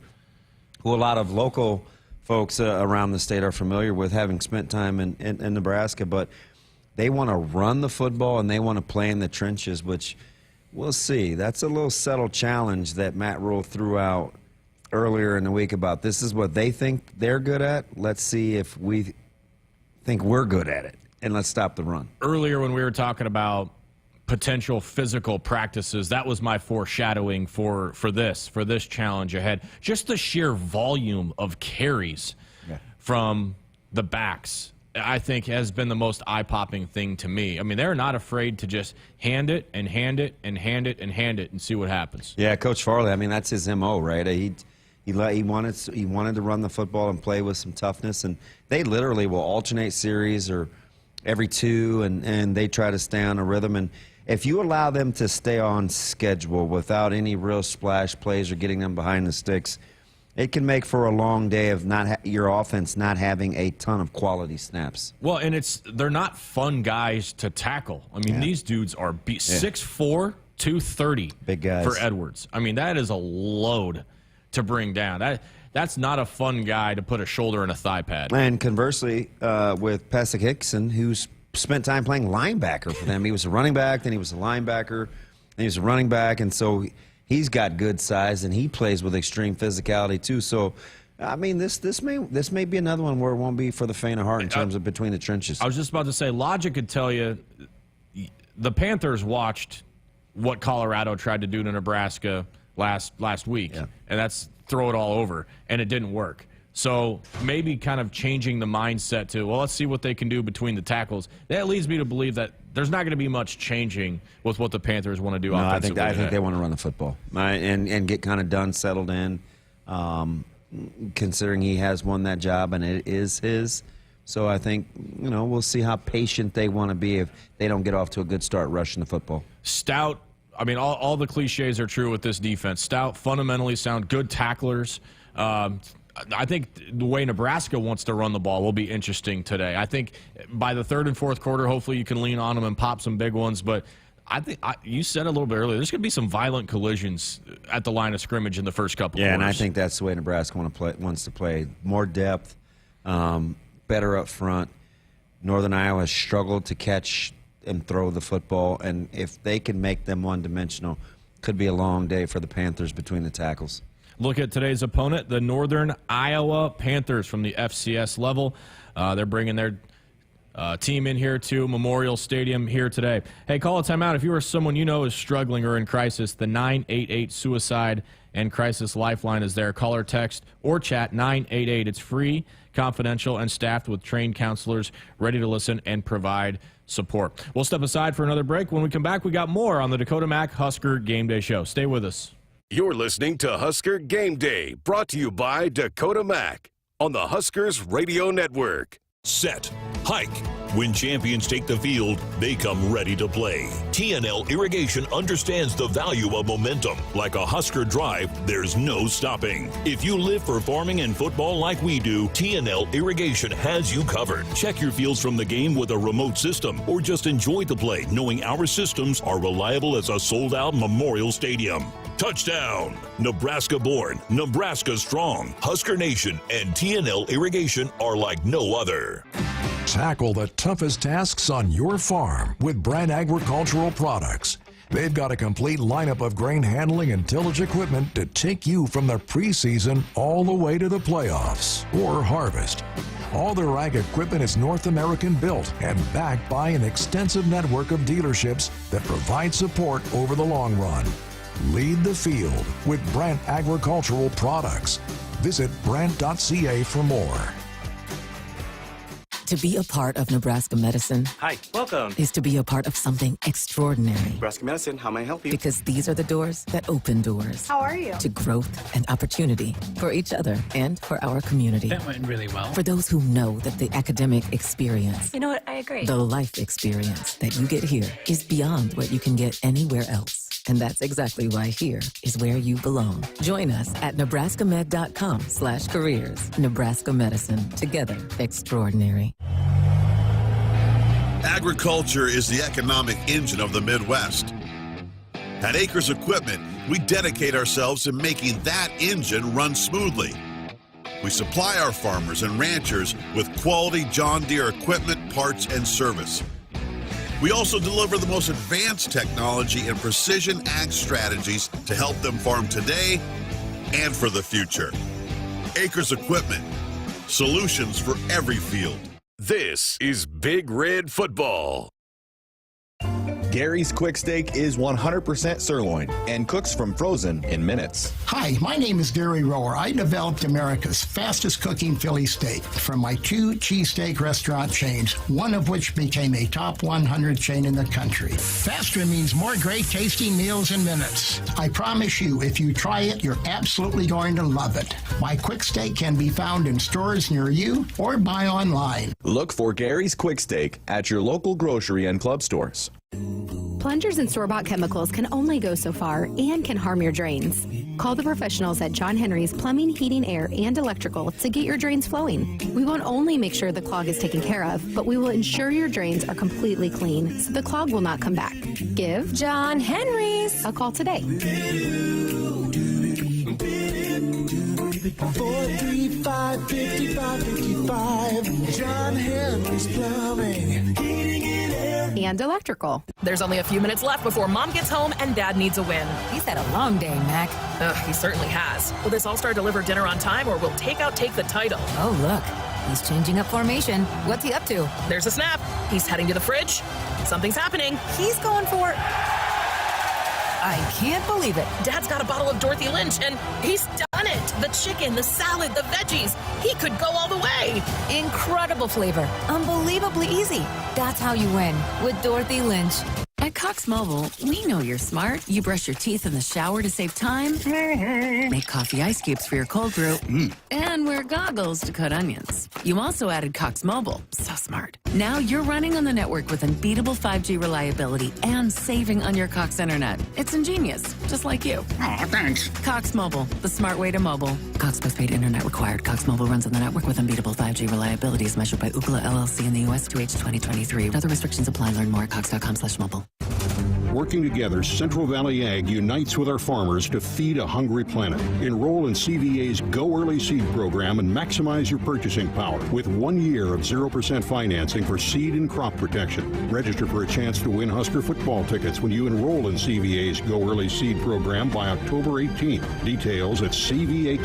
who a lot of local folks around the state are familiar with, having spent time in Nebraska. But They want to run the football, and they want to play in the trenches, which we'll see. That's a little subtle challenge that Matt Rule threw out earlier in the week about this is what they think they're good at. Let's see if we think we're good at it, and let's stop the run. Earlier when we were talking about potential physical practices, that was my foreshadowing for this challenge ahead. Just the sheer volume of carries from the backs, I think, has been the most eye-popping thing to me. I mean, they're not afraid to just hand it and hand it and hand it and hand it and see what happens. Yeah, Coach Farley, I mean, that's his MO, right? He wanted to run the football and play with some toughness, and they literally will alternate series or every two, and they try to stay on a rhythm. And if you allow them to stay on schedule without any real splash plays or getting them behind the sticks, it can make for a long day of your offense not having a ton of quality snaps. Well, and they're not fun guys to tackle. I mean, these dudes are 6'4", 230 big guys for Edwards. I mean, that is a load to bring down. That's not a fun guy to put a shoulder and a thigh pad. And conversely, with Pesek Hickson, who's spent time playing linebacker for them. He was a running back, then he was a linebacker, then he was a running back, and so he's got good size, and he plays with extreme physicality too. So, I mean, this may be another one where it won't be for the faint of heart in terms of between the trenches. I was just about to say, logic could tell you the Panthers watched what Colorado tried to do to Nebraska last week, and that's throw it all over, and it didn't work. So maybe kind of changing the mindset to, well, let's see what they can do between the tackles. That leads me to believe that there's not going to be much changing with what the Panthers want to do offensively. I think they want to run the football and get kind of done, settled in, considering he has won that job and it is his. So I think, we'll see how patient they want to be if they don't get off to a good start rushing the football. Stout. I mean, all the cliches are true with this defense. Stout, fundamentally sound, good tacklers. I think the way Nebraska wants to run the ball will be interesting today. I think by the third and fourth quarter, hopefully you can lean on them and pop some big ones. But I think you said a little bit earlier, there's going to be some violent collisions at the line of scrimmage in the first couple quarters. Yeah, and I think that's the way Nebraska wants to play. More depth, better up front. Northern Iowa has struggled to catch and throw the football, and if they can make them one-dimensional, could be a long day for the Panthers between the tackles. Look at today's opponent, the Northern Iowa Panthers from the FCS level. They're bringing their team in here to Memorial Stadium here today. Hey, call a timeout if you or someone you know is struggling or in crisis. The 988 Suicide and Crisis Lifeline is there. Call or text or chat 988. It's free, confidential, and staffed with trained counselors ready to listen and provide support. We'll step aside for another break. When we come back, we got more on the Dakota Mac Husker Game Day Show. Stay with us. You're listening to Husker Game Day, brought to you by Dakota Mac on the Huskers Radio Network. Set, hike. When champions take the field, they come ready to play. TNL Irrigation understands the value of momentum. Like a Husker drive, there's no stopping. If you live for farming and football like we do, TNL Irrigation has you covered. Check your fields from the game with a remote system, or just enjoy the play knowing our systems are reliable as a sold-out Memorial Stadium. Touchdown! Nebraska born, Nebraska strong. Husker Nation and TNL Irrigation are like no other. Tackle the toughest tasks on your farm with Brand Agricultural Products. They've got a complete lineup of grain handling and tillage equipment to take you from the preseason all the way to the playoffs or harvest. All their ag equipment is North American built and backed by an extensive network of dealerships that provide support over the long run. Lead the field with Brand Agricultural Products. Visit Brand.ca for more. To be a part of Nebraska Medicine. Hi, welcome. Is to be a part of something extraordinary. Nebraska Medicine, how may I help you? Because these are the doors that open doors. How are you? To growth and opportunity for each other and for our community. That went really well. For those who know that the academic experience. You know what? I agree. The life experience that you get here is beyond what you can get anywhere else. And that's exactly why here is where you belong. Join us at nebraskamed.com/careers. Nebraska Medicine. Together, extraordinary. Agriculture is the economic engine of the Midwest. At Akrs Equipment, we dedicate ourselves to making that engine run smoothly. We supply our farmers and ranchers with quality John Deere equipment, parts, and service. We also deliver the most advanced technology and precision ag strategies to help them farm today and for the future. Akrs Equipment, solutions for every field. This is Big Red Football. Gary's Quick Steak is 100% sirloin and cooks from frozen in minutes. Hi, my name is Gary Rower. I developed America's fastest cooking Philly steak from my 2 cheesesteak restaurant chains, one of which became a top 100 chain in the country. Faster means more great tasting meals in minutes. I promise you, if you try it, you're absolutely going to love it. My Quick Steak can be found in stores near you or buy online. Look for Gary's Quick Steak at your local grocery and club stores. Plungers and store-bought chemicals can only go so far and can harm your drains. Call the professionals at John Henry's Plumbing, Heating, Air, and Electrical to get your drains flowing. We won't only make sure the clog is taken care of, but we will ensure your drains are completely clean so the clog will not come back. Give John Henry's a call today. 435-5555. John Henry's Plumbing, Heating, and Air. And Electrical. There's only a few minutes left before Mom gets home and Dad needs a win. He's had a long day, Mac. He certainly has. Will this All-Star deliver dinner on time, or will Takeout take the title? Oh, look. He's changing up formation. What's he up to? There's a snap. He's heading to the fridge. Something's happening. He's going for it. I can't believe it. Dad's got a bottle of Dorothy Lynch, and he's done it. The chicken, the salad, the veggies. He could go all the way. Incredible flavor. Unbelievably easy. That's how you win with Dorothy Lynch. At Cox Mobile, we know you're smart. You brush your teeth in the shower to save time, make coffee ice cubes for your cold brew, and wear goggles to cut onions. You also added Cox Mobile. So smart. Now you're running on the network with unbeatable 5G reliability and saving on your Cox internet. It's ingenious, just like you. Oh, thanks. Cox Mobile, the smart way to mobile. Cox postpaid internet required. Cox Mobile runs on the network with unbeatable 5G reliability as measured by Ookla LLC in the U.S. to H 2023. Other restrictions apply. Learn more at cox.com/mobile. Working together, Central Valley Ag unites with our farmers to feed a hungry planet. Enroll in CVA's Go Early Seed program and maximize your purchasing power with 1 year of 0% financing for seed and crop protection. Register for a chance to win Husker football tickets when you enroll in CVA's Go Early Seed program by October 18th. Details at CVA.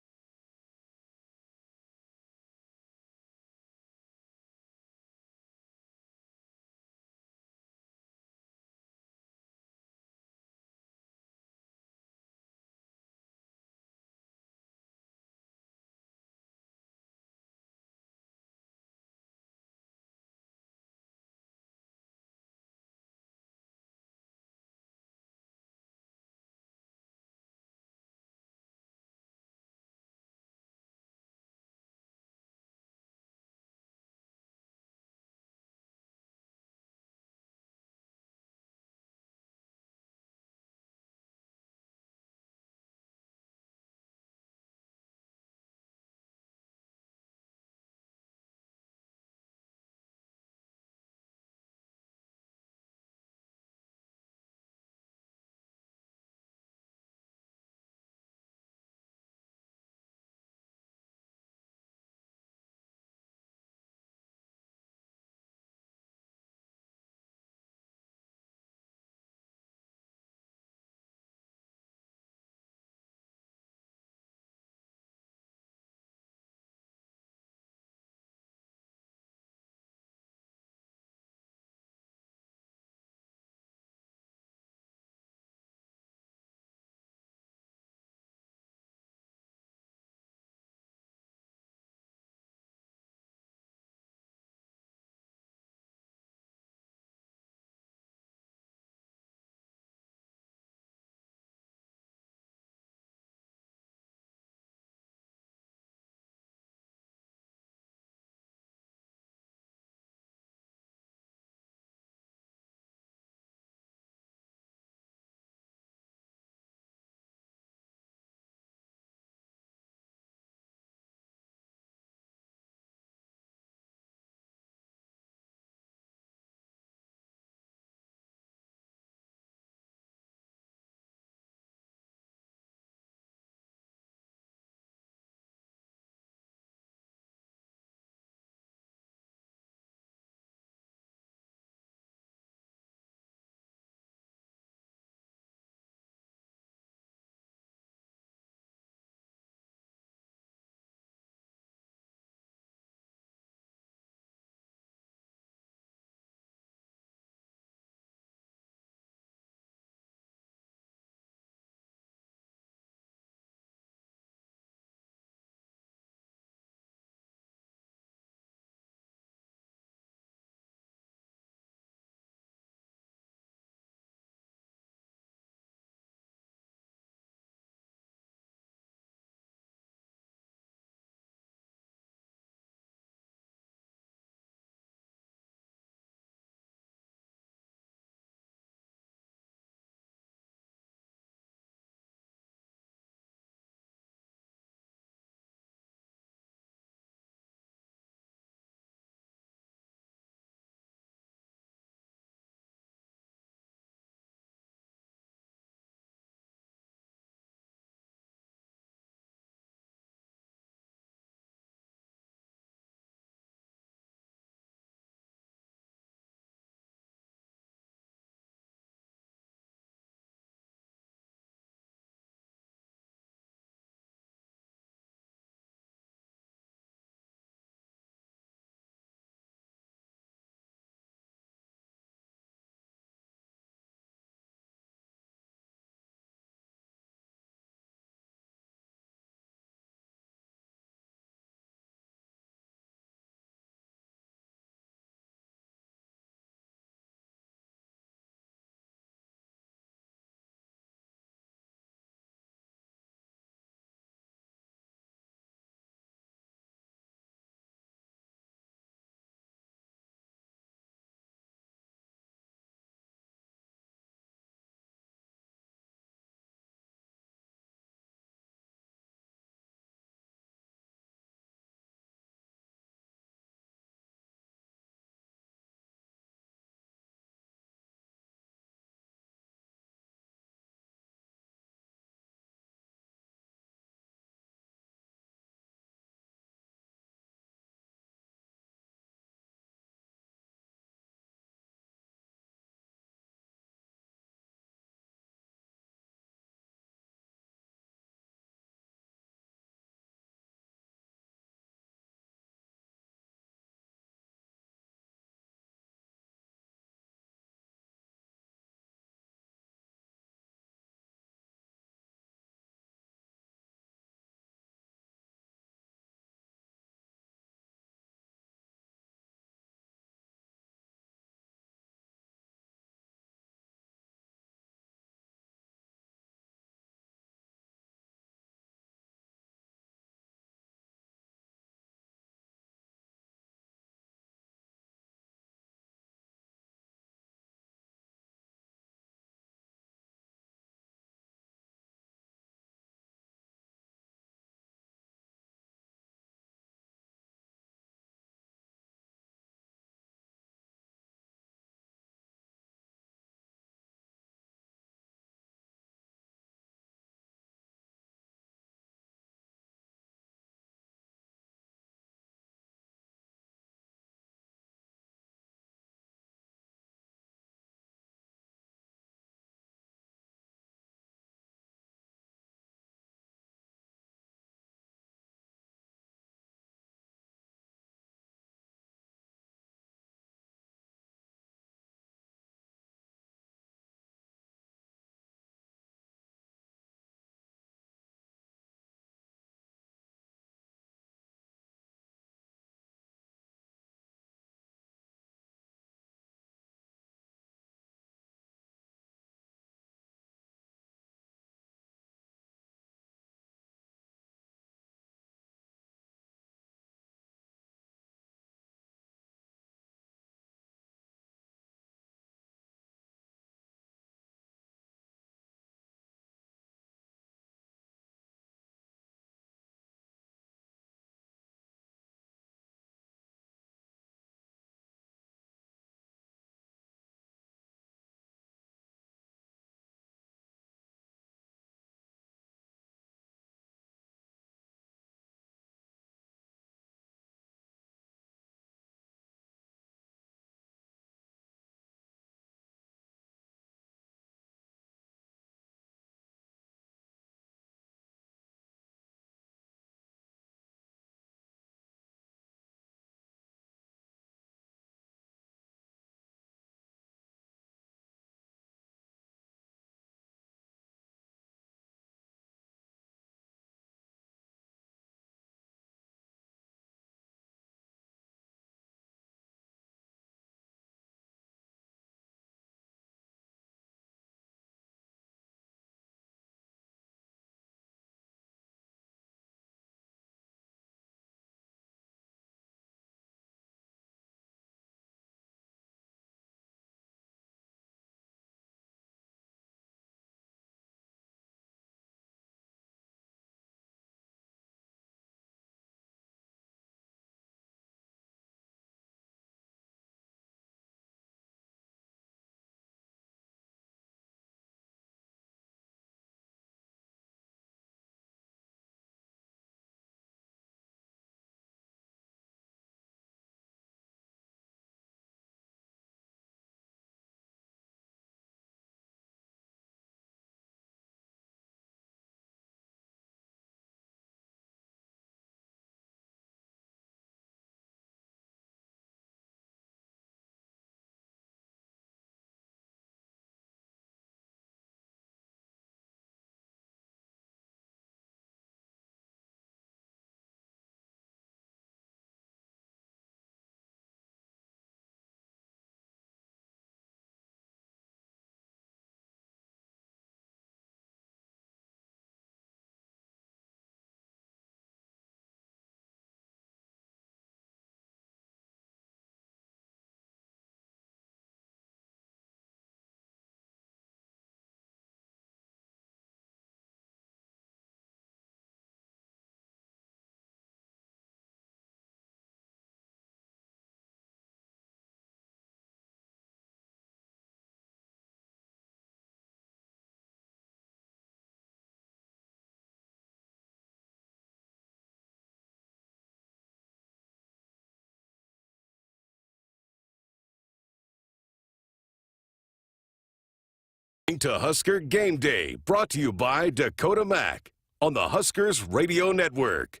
To Husker Game Day, brought to you by Dakota Mac on the Huskers Radio Network.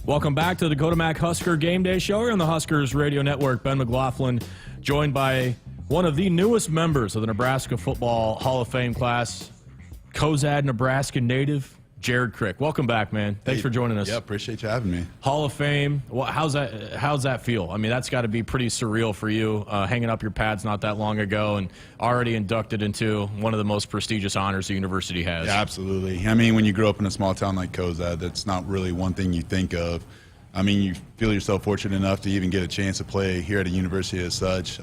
Welcome back to the Dakota Mac Husker Game Day Show here on the Huskers Radio Network. Ben McLaughlin, joined by one of the newest members of the Nebraska Football Hall of Fame class, Cozad, Nebraska native, Jared Crick. Welcome back, man. Thanks for joining us. Yeah, appreciate you having me. Hall of Fame. How's that feel? I mean, that's got to be pretty surreal for you, hanging up your pads not that long ago and already inducted into one of the most prestigious honors the university has. Yeah, absolutely. I mean, when you grow up in a small town like Cozad, that's not really one thing you think of. I mean, you feel yourself fortunate enough to even get a chance to play here at a university as such,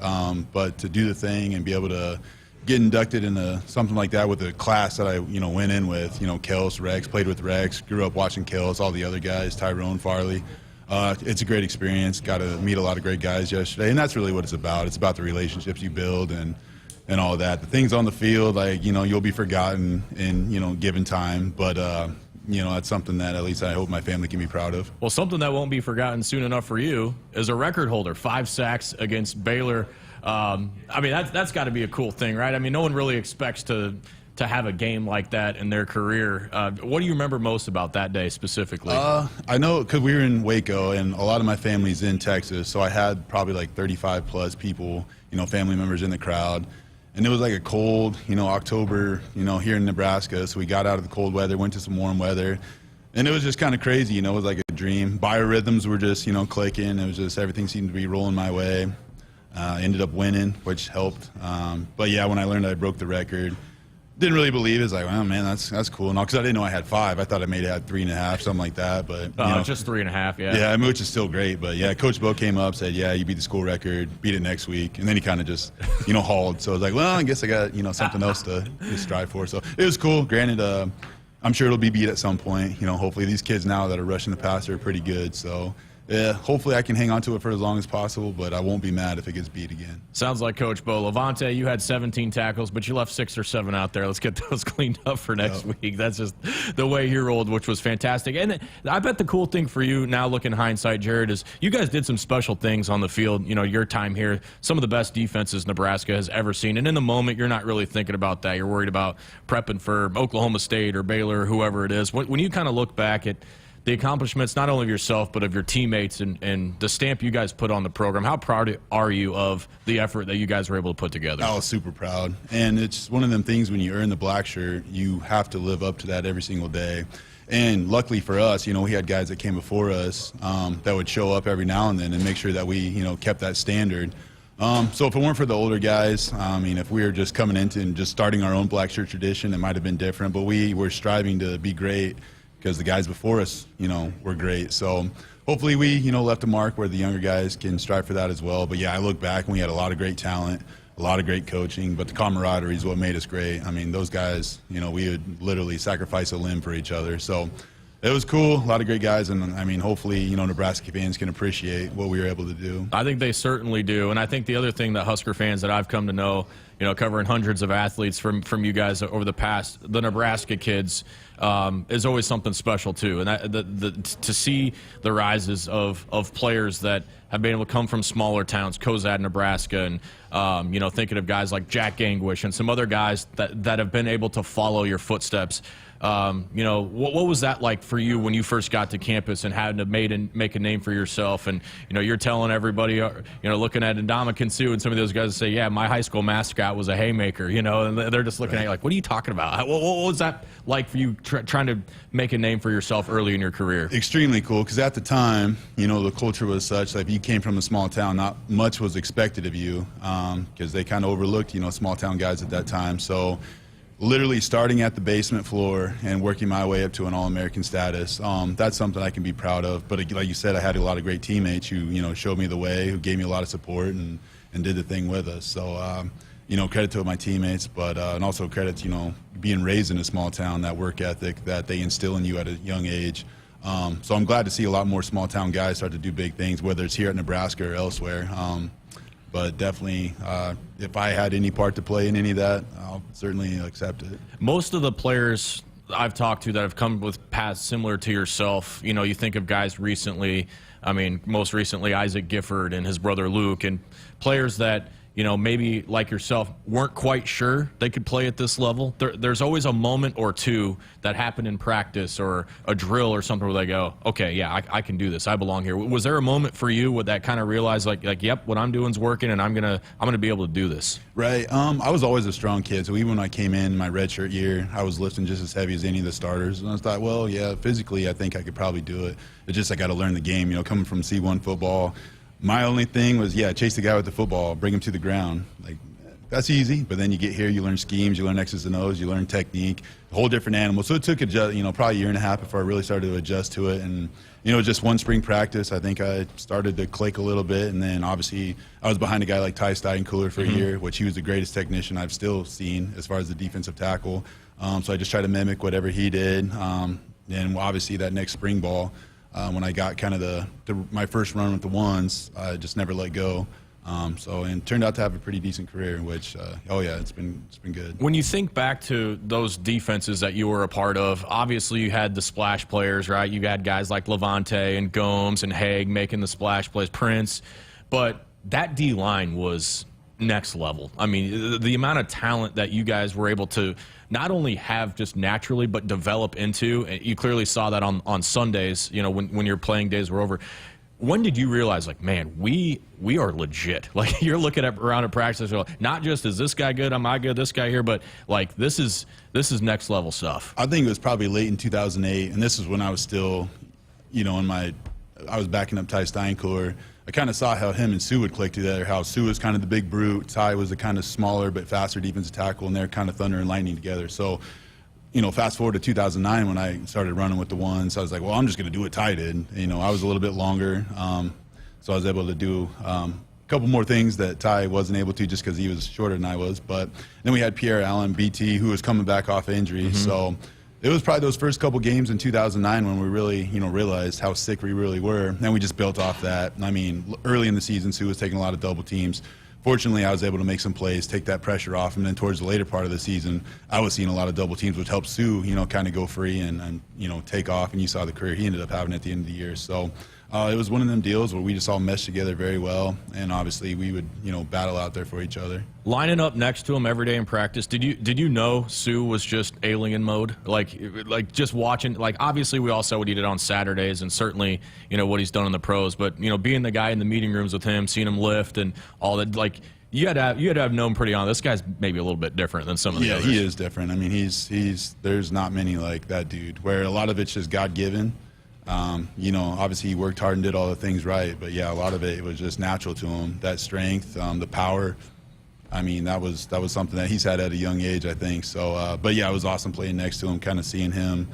but to do the thing and be able to get inducted into something like that with a class that I, went in with, Kels, Rex, played with Rex, grew up watching Kels, all the other guys, Tyrone, Farley. It's a great experience. Got to meet a lot of great guys yesterday, and that's really what it's about. It's about the relationships you build and all that. The things on the field, like, you'll be forgotten in, given time, but that's something that at least I hope my family can be proud of. Well, something that won't be forgotten soon enough for you is a record holder, 5 sacks against Baylor. I mean, that's got to be a cool thing, right? I mean, no one really expects to have a game like that in their career. What do you remember most about that day specifically? I know because we were in Waco, and a lot of my family's in Texas, so I had probably like 35-plus people, family members in the crowd. And it was like a cold, October, here in Nebraska. So we got out of the cold weather, went to some warm weather. And it was just kind of crazy, it was like a dream. Biorhythms were just, clicking. It was just everything seemed to be rolling my way. Ended up winning, which helped. But yeah, when I learned I broke the record, didn't really believe it. It's like, well, man, that's cool. Because I didn't know I had 5. I thought I maybe had 3.5, something like that. But just 3.5, yeah. Yeah, I mean, which is still great. But yeah, Coach Bo came up, said, yeah, you beat the school record, beat it next week, and then he kind of just, hauled. So I was like, well, I guess I got something else to strive for. So it was cool. Granted, I'm sure it'll be beat at some point. Hopefully these kids now that are rushing the passer are pretty good. So. Yeah, hopefully I can hang on to it for as long as possible, but I won't be mad if it gets beat again. Sounds like Coach Bo. Levante, you had 17 tackles, but you left 6 or 7 out there. Let's get those cleaned up for next week. That's just the way he rolled, which was fantastic. And I bet the cool thing for you now, looking hindsight, Jared, is you guys did some special things on the field. Your time here, some of the best defenses Nebraska has ever seen. And in the moment, you're not really thinking about that. You're worried about prepping for Oklahoma State or Baylor or whoever it is. When you kind of look back at the accomplishments, not only of yourself, but of your teammates and the stamp you guys put on the program, how proud are you of the effort that you guys were able to put together? I was super proud. And it's one of them things when you earn the black shirt, you have to live up to that every single day. And luckily for us, we had guys that came before us that would show up every now and then and make sure that we, kept that standard. So if it weren't for the older guys, if we were just coming into and just starting our own black shirt tradition, it might have been different. But we were striving to be great, because the guys before us, were great. So hopefully we, left a mark where the younger guys can strive for that as well. But yeah, I look back and we had a lot of great talent, a lot of great coaching, but the camaraderie is what made us great. Those guys, we would literally sacrifice a limb for each other. So it was cool, a lot of great guys, and hopefully, Nebraska fans can appreciate what we were able to do. I think they certainly do, and I think the other thing that Husker fans that I've come to know, covering hundreds of athletes from you guys over the past, the Nebraska kids, is always something special too. And to see the rises of players that have been able to come from smaller towns, Cozad, Nebraska, and thinking of guys like Jack Gangwish and some other guys that have been able to follow your footsteps. What was that like for you when you first got to campus and had to make a name for yourself? And, you're telling everybody, looking at Ndamukong Suh and some of those guys say, yeah, my high school mascot was a haymaker, and they're just looking at you like, what are you talking about? What was that like for you trying to make a name for yourself early in your career? Extremely cool, because at the time, the culture was such that if you came from a small town, not much was expected of you, because they kind of overlooked, small town guys at that time. So literally starting at the basement floor and working my way up to an All-American status, that's something I can be proud of. But like you said, I had a lot of great teammates who, showed me the way, who gave me a lot of support and did the thing with us. So, credit to my teammates, but and also credit to, being raised in a small town, that work ethic that they instill in you at a young age. So I'm glad to see a lot more small town guys start to do big things, whether it's here at Nebraska or elsewhere. But definitely, if I had any part to play in any of that, I'll certainly accept it. Most of the players I've talked to that have come with paths similar to yourself, you think of guys recently, most recently Isaac Gifford and his brother Luke, and players that, maybe like yourself, weren't quite sure they could play at this level? There's always a moment or two that happen in practice or a drill or something where they go, okay, yeah, I can do this. I belong here. Was there a moment for you with that kind of realize like, yep, what I'm doing is working, and I'm gonna be able to do this? Right. I was always a strong kid, so even when I came in my redshirt year, I was lifting just as heavy as any of the starters. And I thought, well, yeah, physically, I think I could probably do it. It's just I got to learn the game. Coming from C1 football, my only thing was, chase the guy with the football, bring him to the ground. Like, that's easy. But then you get here, you learn schemes, you learn X's and O's, you learn technique, a whole different animal. So it took probably a year and a half before I really started to adjust to it. And just one spring practice, I think I started to click a little bit. And then obviously I was behind a guy like Ty Steinencooler for a year, which he was the greatest technician I've still seen as far as the defensive tackle. So I just tried to mimic whatever he did. And obviously that next spring ball, when I got kind of my first run with the ones, I just never let go. And turned out to have a pretty decent career, which, it's been good. When you think back to those defenses that you were a part of, obviously you had the splash players, right? You had guys like Levante and Gomes and Haig making the splash plays, Prince, but that D-line was next level. I mean, the amount of talent that you guys were able to not only have just naturally, but develop into, and you clearly saw that on Sundays, when your playing days were over. When did you realize, like, man, we are legit? Like, you're looking around at practice, not just is this guy good, am I good, this guy here, but like this is next level stuff. I think it was probably late in 2008, and this is when I was still, I was backing up Ty Steinencooler. I kind of saw how him and Sue would click together, how Sue was kind of the big brute, Ty was the kind of smaller but faster defensive tackle, and they're kind of thunder and lightning together. So, fast forward to 2009 when I started running with the ones, I was like, well, I'm just going to do what Ty did. I was a little bit longer, so I was able to do a couple more things that Ty wasn't able to just because he was shorter than I was. But then we had Pierre Allen, BT, who was coming back off injury. So it was probably those first couple games in 2009 when we really, realized how sick we really were. And we just built off that. I mean, early in the season, Sue was taking a lot of double teams. Fortunately, I was able to make some plays, take that pressure off, and then towards the later part of the season, I was seeing a lot of double teams, which helped Sue, kind of go free and take off. And you saw the career he ended up having at the end of the year. So it was one of them deals where we just all meshed together very well, and obviously we would, battle out there for each other. Lining up next to him every day in practice, did you know Sue was just alien mode? Like just watching, like obviously we all saw what he did on Saturdays and certainly, what he's done in the pros, but being the guy in the meeting rooms with him, seeing him lift and all that, like you had to have known pretty on. This guy's maybe a little bit different than some of the others. Yeah, he is different. I mean, he's there's not many like that dude, where a lot of it's just God-given. Obviously he worked hard and did all the things right, but yeah, a lot of it was just natural to him. That strength, the power. I mean, that was something that he's had at a young age, I think. So, but yeah, it was awesome playing next to him, kind of seeing him,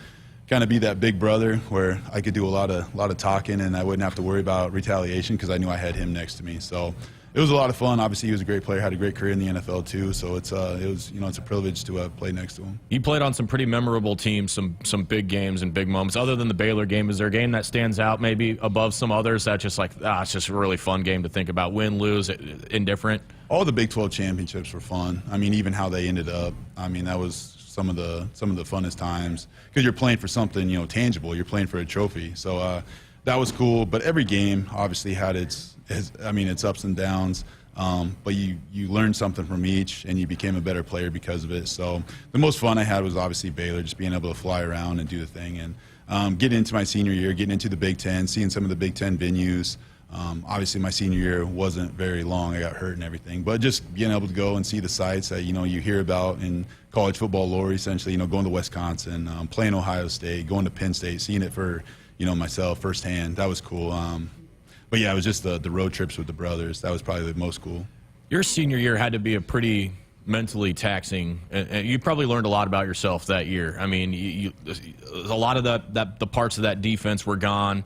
kind of be that big brother where I could do a lot of talking and I wouldn't have to worry about retaliation because I knew I had him next to me. So it was a lot of fun. Obviously, he was a great player, had a great career in the NFL too. So it's a privilege to play next to him. He played on some pretty memorable teams, some big games and big moments. Other than the Baylor game, is there a game that stands out maybe above some others that's just like it's just a really fun game to think about? Win, lose, indifferent. All the Big 12 championships were fun. I mean, even how they ended up. I mean, that was some of the funnest times because you're playing for something tangible. You're playing for a trophy. So that was cool. But every game obviously had its ups and downs. But you learned something from each, and you became a better player because of it. So the most fun I had was obviously Baylor, just being able to fly around and do the thing. And getting into my senior year, getting into the Big Ten, seeing some of the Big Ten venues. Obviously, my senior year wasn't very long. I got hurt and everything. But just being able to go and see the sites that, you hear about in college football lore, essentially, going to Wisconsin, playing Ohio State, going to Penn State, seeing it for, myself firsthand. That was cool. But, yeah, it was just the road trips with the brothers. That was probably the most cool. Your senior year had to be a pretty mentally taxing, and you probably learned a lot about yourself that year. I mean, a lot of the parts of that defense were gone.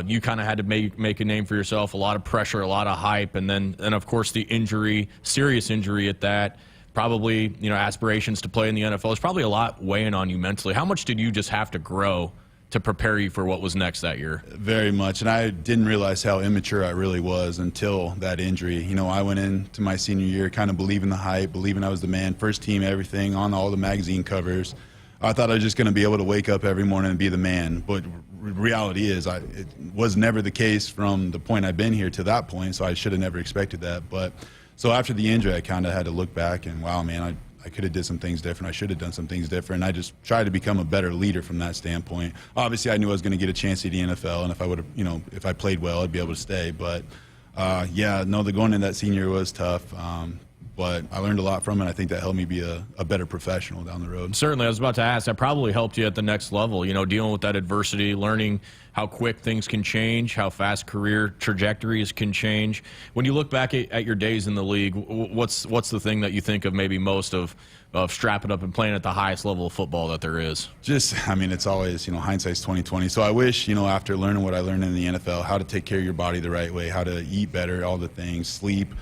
You kind of had to make a name for yourself, a lot of pressure, a lot of hype, and of course the injury, serious injury at that, probably, aspirations to play in the NFL. There's probably a lot weighing on you mentally. How much did you just have to grow to prepare you for what was next that year? Very much, and I didn't realize how immature I really was until that injury. I went into my senior year kind of believing the hype, believing I was the man, first team, everything, on all the magazine covers. I thought I was just going to be able to wake up every morning and be the man, but reality is it was never the case from the point I've been here to that point, so I should have never expected that. But So after the injury, I kind of had to look back and, wow, man, I could have did some things different. I should have done some things different. I just tried to become a better leader from that standpoint. Obviously, I knew I was going to get a chance at the NFL, and if I would have, if I played well, I'd be able to stay. But the going in that senior was tough. But I learned a lot from it. I think that helped me be a better professional down the road. Certainly. I was about to ask, that probably helped you at the next level, dealing with that adversity, learning how quick things can change, how fast career trajectories can change. When you look back at your days in the league, what's the thing that you think of maybe most of strapping up and playing at the highest level of football that there is? It's always, hindsight's 20/20. So I wish, after learning what I learned in the NFL, how to take care of your body the right way, how to eat better, all the things, sleep,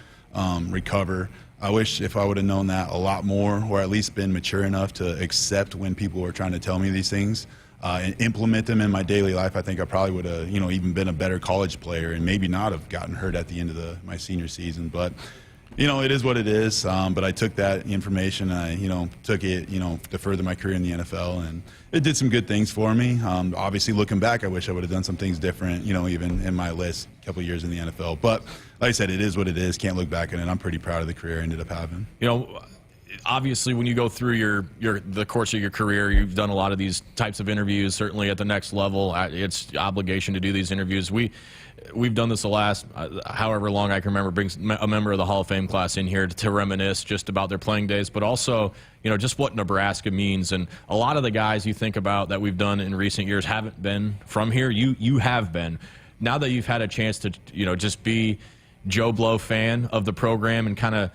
recover. I wish if I would have known that a lot more, or at least been mature enough to accept when people were trying to tell me these things and implement them in my daily life. I think I probably would have, even been a better college player and maybe not have gotten hurt at the end of my senior season. But, it is what it is. But I took that information and I, took it, to further my career in the NFL, and it did some good things for me. Obviously, looking back, I wish I would have done some things different, even in my last couple of years in the NFL. But like I said, it is what it is. Can't look back on it. I'm pretty proud of the career I ended up having. Obviously, when you go through the course of your career, you've done a lot of these types of interviews. Certainly at the next level, it's obligation to do these interviews. We've done this the last however long I can remember, brings a member of the Hall of Fame class in here to reminisce just about their playing days, but also just what Nebraska means. And a lot of the guys you think about that we've done in recent years haven't been from here. You have been. Now that you've had a chance to just be Joe Blow fan of the program and kind of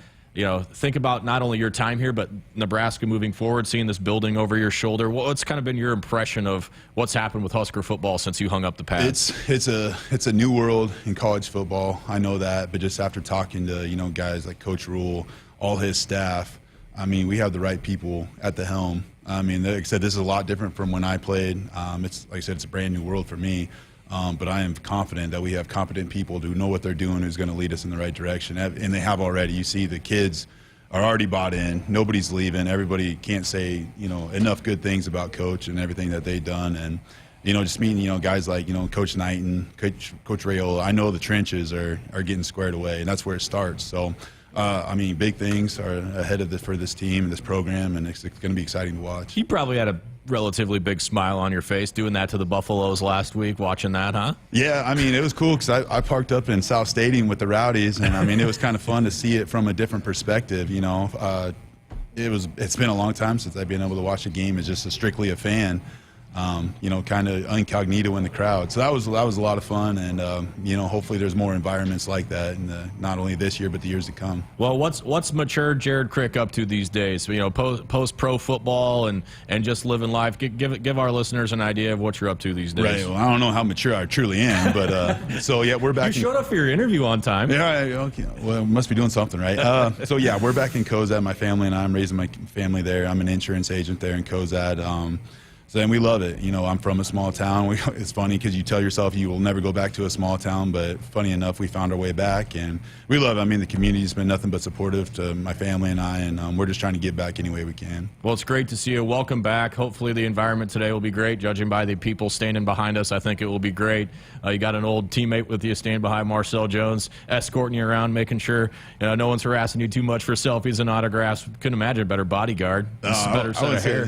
think about not only your time here, but Nebraska moving forward, seeing this building over your shoulder. What's kind of been your impression of what's happened with Husker football since you hung up the pads? It's a new world in college football. I know that, but just after talking to guys like Coach Rule, all his staff, we have the right people at the helm. Like I said, this is a lot different from when I played. It's like I said, it's a brand new world for me. But I am confident that we have competent people who know what they're doing, who's going to lead us in the right direction. And they have already. You see the kids are already bought in. Nobody's leaving. Everybody can't say, enough good things about Coach and everything that they've done. And, just meeting, guys like, Coach Knight and Coach Rayola, I know the trenches are getting squared away, and that's where it starts. So, big things are ahead for this team and this program, and it's going to be exciting to watch. You probably had a relatively big smile on your face doing that to the Buffaloes last week, watching that, huh? Yeah, it was cool because I parked up in South Stadium with the Rowdies, and it was kind of fun to see it from a different perspective. It's been a long time since I've been able to watch a game as just strictly a fan. Kind of incognito in the crowd. So that was a lot of fun, and hopefully there's more environments like that in not only this year but the years to come. Well, what's mature Jared Crick up to these days? Post pro football and just living life. Give our listeners an idea of what you're up to these days. Right. Well, I don't know how mature I truly am, but we're back. You showed up for your interview on time. Yeah. Okay. Well, must be doing something right. We're back in Cozad. My family and I'm raising my family there. I'm an insurance agent there in Cozad. And we love it. I'm from a small town. It's funny because you tell yourself you will never go back to a small town, but funny enough, we found our way back, and we love it. The community's been nothing but supportive to my family and I, and we're just trying to give back any way we can. Well, it's great to see you. Welcome back. Hopefully the environment today will be great. Judging by the people standing behind us, I think it will be great. You got an old teammate with you standing behind Marcel Jones, escorting you around, making sure no one's harassing you too much for selfies and autographs. Couldn't imagine a better bodyguard. This is a better set of hair.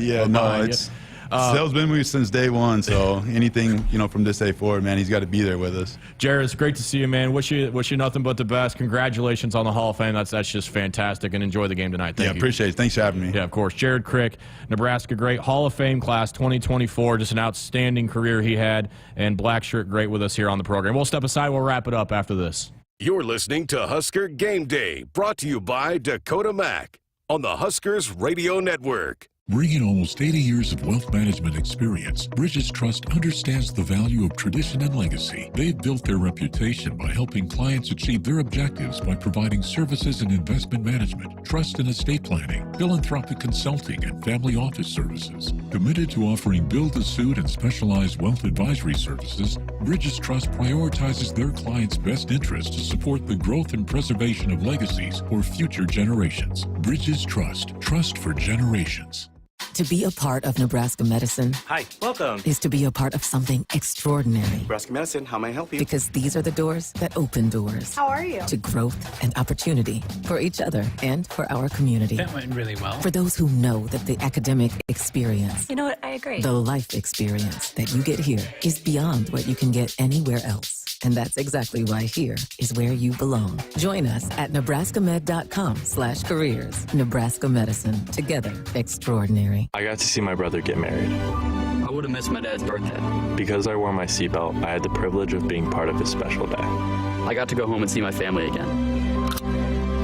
It's Sel's been with me since day one, so anything from this day forward, man, he's got to be there with us. Jared, it's great to see you, man. Wish you nothing but the best. Congratulations on the Hall of Fame. That's just fantastic, and enjoy the game tonight. Thank you. Appreciate it. Thanks for having me. Yeah, of course. Jared Crick, Nebraska great, Hall of Fame class 2024. Just an outstanding career he had, and black shirt great with us here on the program. We'll step aside. We'll wrap it up after this. You're listening to Husker Game Day, brought to you by Dakota Mac on the Huskers Radio Network. Bringing almost 80 years of wealth management experience, Bridges Trust understands the value of tradition and legacy. They've built their reputation by helping clients achieve their objectives by providing services in investment management, trust and estate planning, philanthropic consulting, and family office services. Committed to offering build-to-suit and specialized wealth advisory services, Bridges Trust prioritizes their clients' best interests to support the growth and preservation of legacies for future generations. Bridges Trust. Trust for generations. To be a part of Nebraska medicine Hi, welcome. is to be a part of something extraordinary. Nebraska Medicine, how may I help you? Because these are the doors that open doors. How are you? To growth and opportunity for each other and for our community. That went really well. For those who know that the academic experience, You know what? I agree. the life experience that you get here is beyond what you can get anywhere else. And that's exactly why here is where you belong. Join us at nebraskamed.com/careers. Nebraska Medicine. Together, extraordinary. I got to see my brother get married. I would have missed my dad's birthday. Because I wore my seatbelt, I had the privilege of being part of his special day. I got to go home and see my family again.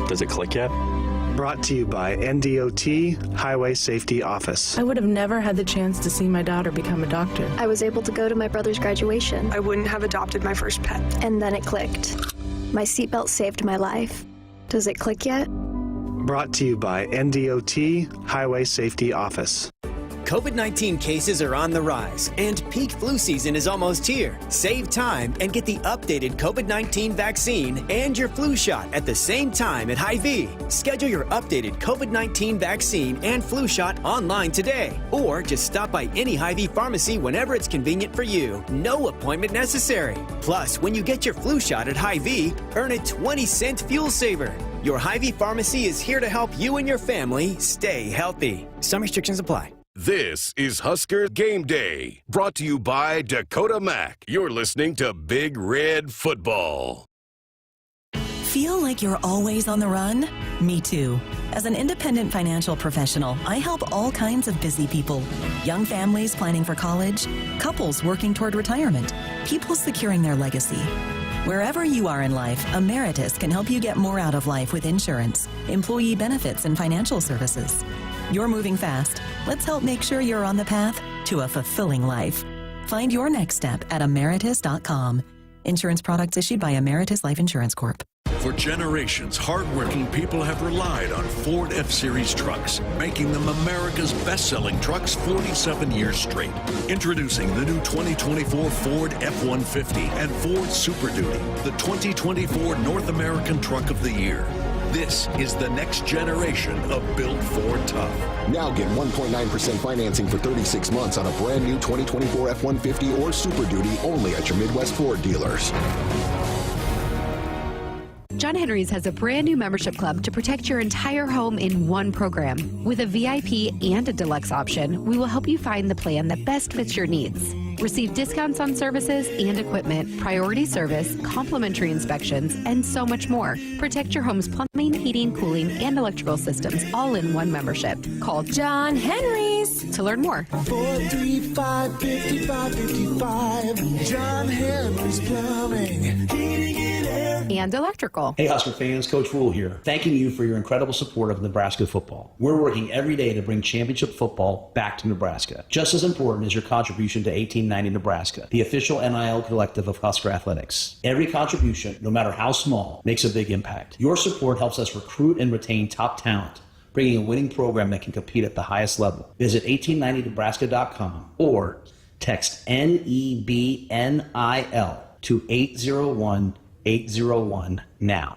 Does it click yet? Brought to you by NDOT Highway Safety Office. I would have never had the chance to see my daughter become a doctor. I was able to go to my brother's graduation. I wouldn't have adopted my first pet. And then it clicked. My seatbelt saved my life. Does it click yet? Brought to you by NDOT Highway Safety Office. COVID-19 cases are on the rise, and peak flu season is almost here. Save time and get the updated COVID-19 vaccine and your flu shot at the same time at Hy-Vee. Schedule your updated COVID-19 vaccine and flu shot online today, or just stop by any Hy-Vee pharmacy whenever it's convenient for you. No appointment necessary. Plus, when you get your flu shot at Hy-Vee, earn a 20-cent fuel saver. Your Hy-Vee pharmacy is here to help you and your family stay healthy. Some restrictions apply. This is Husker Game Day, brought to you by Dakota Mac. You're listening to Big Red Football. Feel like you're always on the run? Me too. As an independent financial professional, I help all kinds of busy people. Young families planning for college, couples working toward retirement, people securing their legacy. Wherever you are in life, Emeritus can help you get more out of life with insurance, employee benefits, and financial services. You're moving fast. Let's help make sure you're on the path to a fulfilling life. Find your next step at emeritus.com. Insurance products issued by Emeritus Life Insurance Corp. For generations, hardworking people have relied on Ford F-Series trucks, making them America's best-selling trucks 47 years straight. Introducing the new 2024 Ford F-150 and Ford Super Duty, the 2024 North American Truck of the Year. This is the next generation of built Ford tough. Now get 1.9% financing for 36 months on a brand new 2024 F-150 or Super Duty only at your Midwest Ford dealers. John Henry's has a brand new membership club to protect your entire home in one program. With a VIP and a deluxe option, we will help you find the plan that best fits your needs. Receive discounts on services and equipment, priority service, complimentary inspections, and so much more. Protect your home's plumbing, heating, cooling, and electrical systems all in one membership. Call John Henry's to learn more. 435-5555. John Henry's Plumbing, Heating and Air. And electrical. Hey Husker fans, Coach Rule here, thanking you for your incredible support of Nebraska football. We're working every day to bring championship football back to Nebraska. Just as important is your contribution to 1890 Nebraska, the official NIL collective of Husker athletics. Every contribution, no matter how small, makes a big impact. Your support helps us recruit and retain top talent, bringing a winning program that can compete at the highest level. Visit 1890nebraska.com or text NEBNIL to 801-801 now.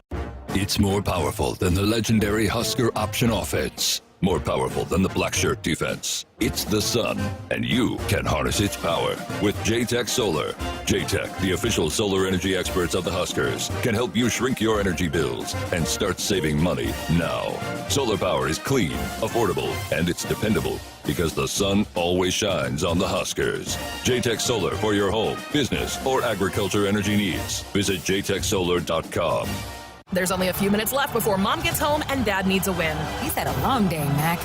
It's more powerful than the legendary Husker option offense. More powerful than the black shirt defense. It's the sun, and you can harness its power with JTech Solar. JTech, the official solar energy experts of the Huskers, can help you shrink your energy bills and start saving money now. Solar power is clean, affordable, and it's dependable because the sun always shines on the Huskers. JTech Solar for your home, business, or agriculture energy needs. Visit jtechsolar.com. There's only a few minutes left before Mom gets home and Dad needs a win. He's had a long day, Mac.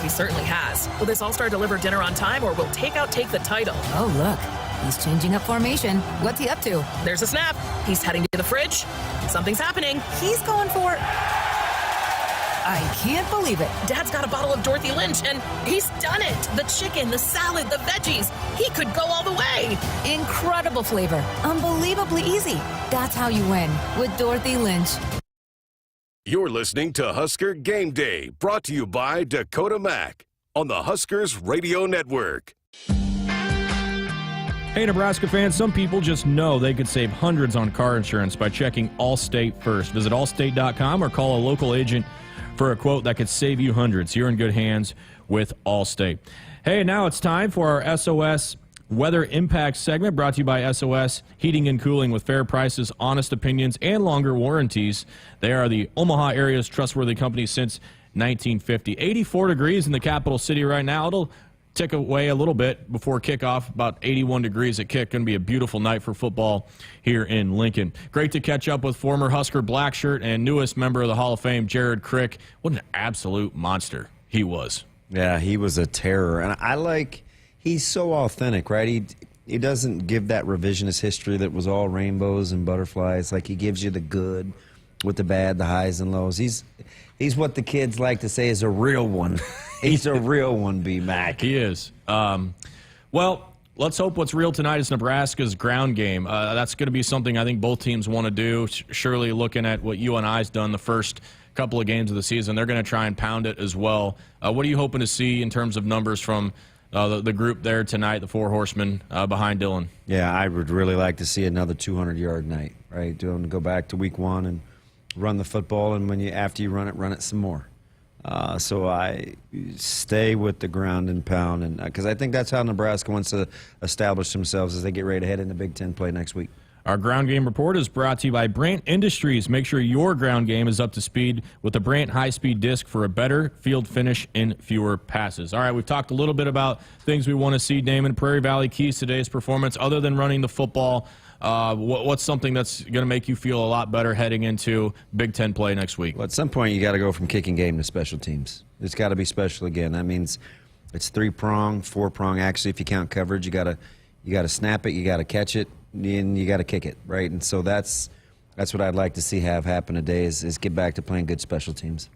He certainly has. Will this All-Star deliver dinner on time, or will Takeout take the title? Oh, look. He's changing up formation. What's he up to? There's a snap. He's heading to the fridge. Something's happening. He's going for... I can't believe it. Dad's got a bottle of Dorothy Lynch, and he's done it. The chicken, the salad, the veggies. He could go all the way. Incredible flavor. Unbelievably easy. That's how you win with Dorothy Lynch. You're listening to Husker Game Day, brought to you by Dakota Mac on the Huskers Radio Network. Hey, Nebraska fans, some people just know they could save hundreds on car insurance by checking Allstate first. Visit allstate.com or call a local agent for a quote that could save you hundreds. You're in good hands with Allstate. Hey, now it's time for our SOS Weather Impact segment, brought to you by SOS Heating and Cooling, with fair prices, honest opinions, and longer warranties. They are the Omaha area's trustworthy company since 1950. 84 degrees in the capital city right now. It'll tick away a little bit before kickoff, about 81 degrees at kick. Going to be a beautiful night for football here in Lincoln. Great to catch up with former Husker black shirt and newest member of the Hall of Fame, Jared Crick. What an absolute monster he was. Yeah, he was a terror. And he's so authentic, right? He doesn't give that revisionist history that was all rainbows and butterflies. Like, he gives you the good with the bad, the highs and lows. He's what the kids like to say is a real one. He's a real one, B-Mac. He is. Well, let's hope what's real tonight is Nebraska's ground game. That's going to be something I think both teams want to do. Surely, looking at what UNI's done the first couple of games of the season, they're going to try and pound it as well. What are you hoping to see in terms of numbers from the group there tonight, the four horsemen behind Dylan? Yeah, I would really like to see another 200-yard night, right? Go back to week one and run the football, and after you run it some more. So I stay with the ground and pound, and because I think that's how Nebraska wants to establish themselves as they get ready to head into Big Ten play next week. Our ground game report is brought to you by Brandt Industries. Make sure your ground game is up to speed with the Brandt high-speed disc for a better field finish in fewer passes. All right, we've talked a little bit about things we want to see, Damon. Prairie Valley keys to today's performance, other than running the football. What's something that's going to make you feel a lot better heading into Big Ten play next week? Well, at some point, you got to go from kicking game to special teams. It's got to be special again. That means it's 3-prong, 4-prong. Actually, if you count coverage, you got to snap it, you got to catch it, and you got to kick it, right? And so that's what I'd like to see happen today is get back to playing good special teams.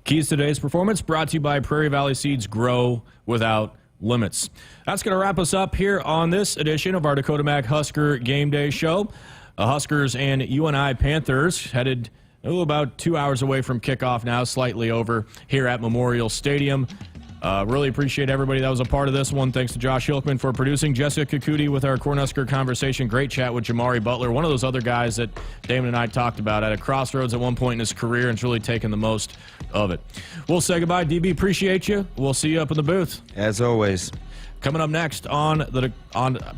Keys to today's performance brought to you by Prairie Valley Seeds. Grow without limits. That's going to wrap us up here on this edition of our Dakota Mac Husker Game Day Show. Huskers and UNI Panthers headed about 2 hours away from kickoff now, slightly over here at Memorial Stadium. Really appreciate everybody that was a part of this one. Thanks to Josh Hilkman for producing. Jessica Kakuti with our Cornhusker conversation. Great chat with Jamari Butler, one of those other guys that Damon and I talked about at a crossroads at one point in his career and has really taken the most of it. We'll say goodbye. DB, appreciate you. We'll see you up in the booth. As always. Coming up next on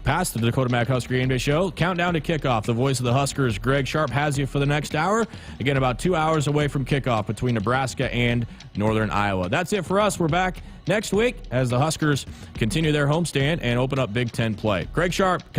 past the Dakota Mac Husker Game Day Show, countdown to kickoff. The voice of the Huskers, Greg Sharp, has you for the next hour. Again, about 2 hours away from kickoff between Nebraska and Northern Iowa. That's it for us. We're back next week as the Huskers continue their homestand and open up Big Ten play. Greg Sharp coming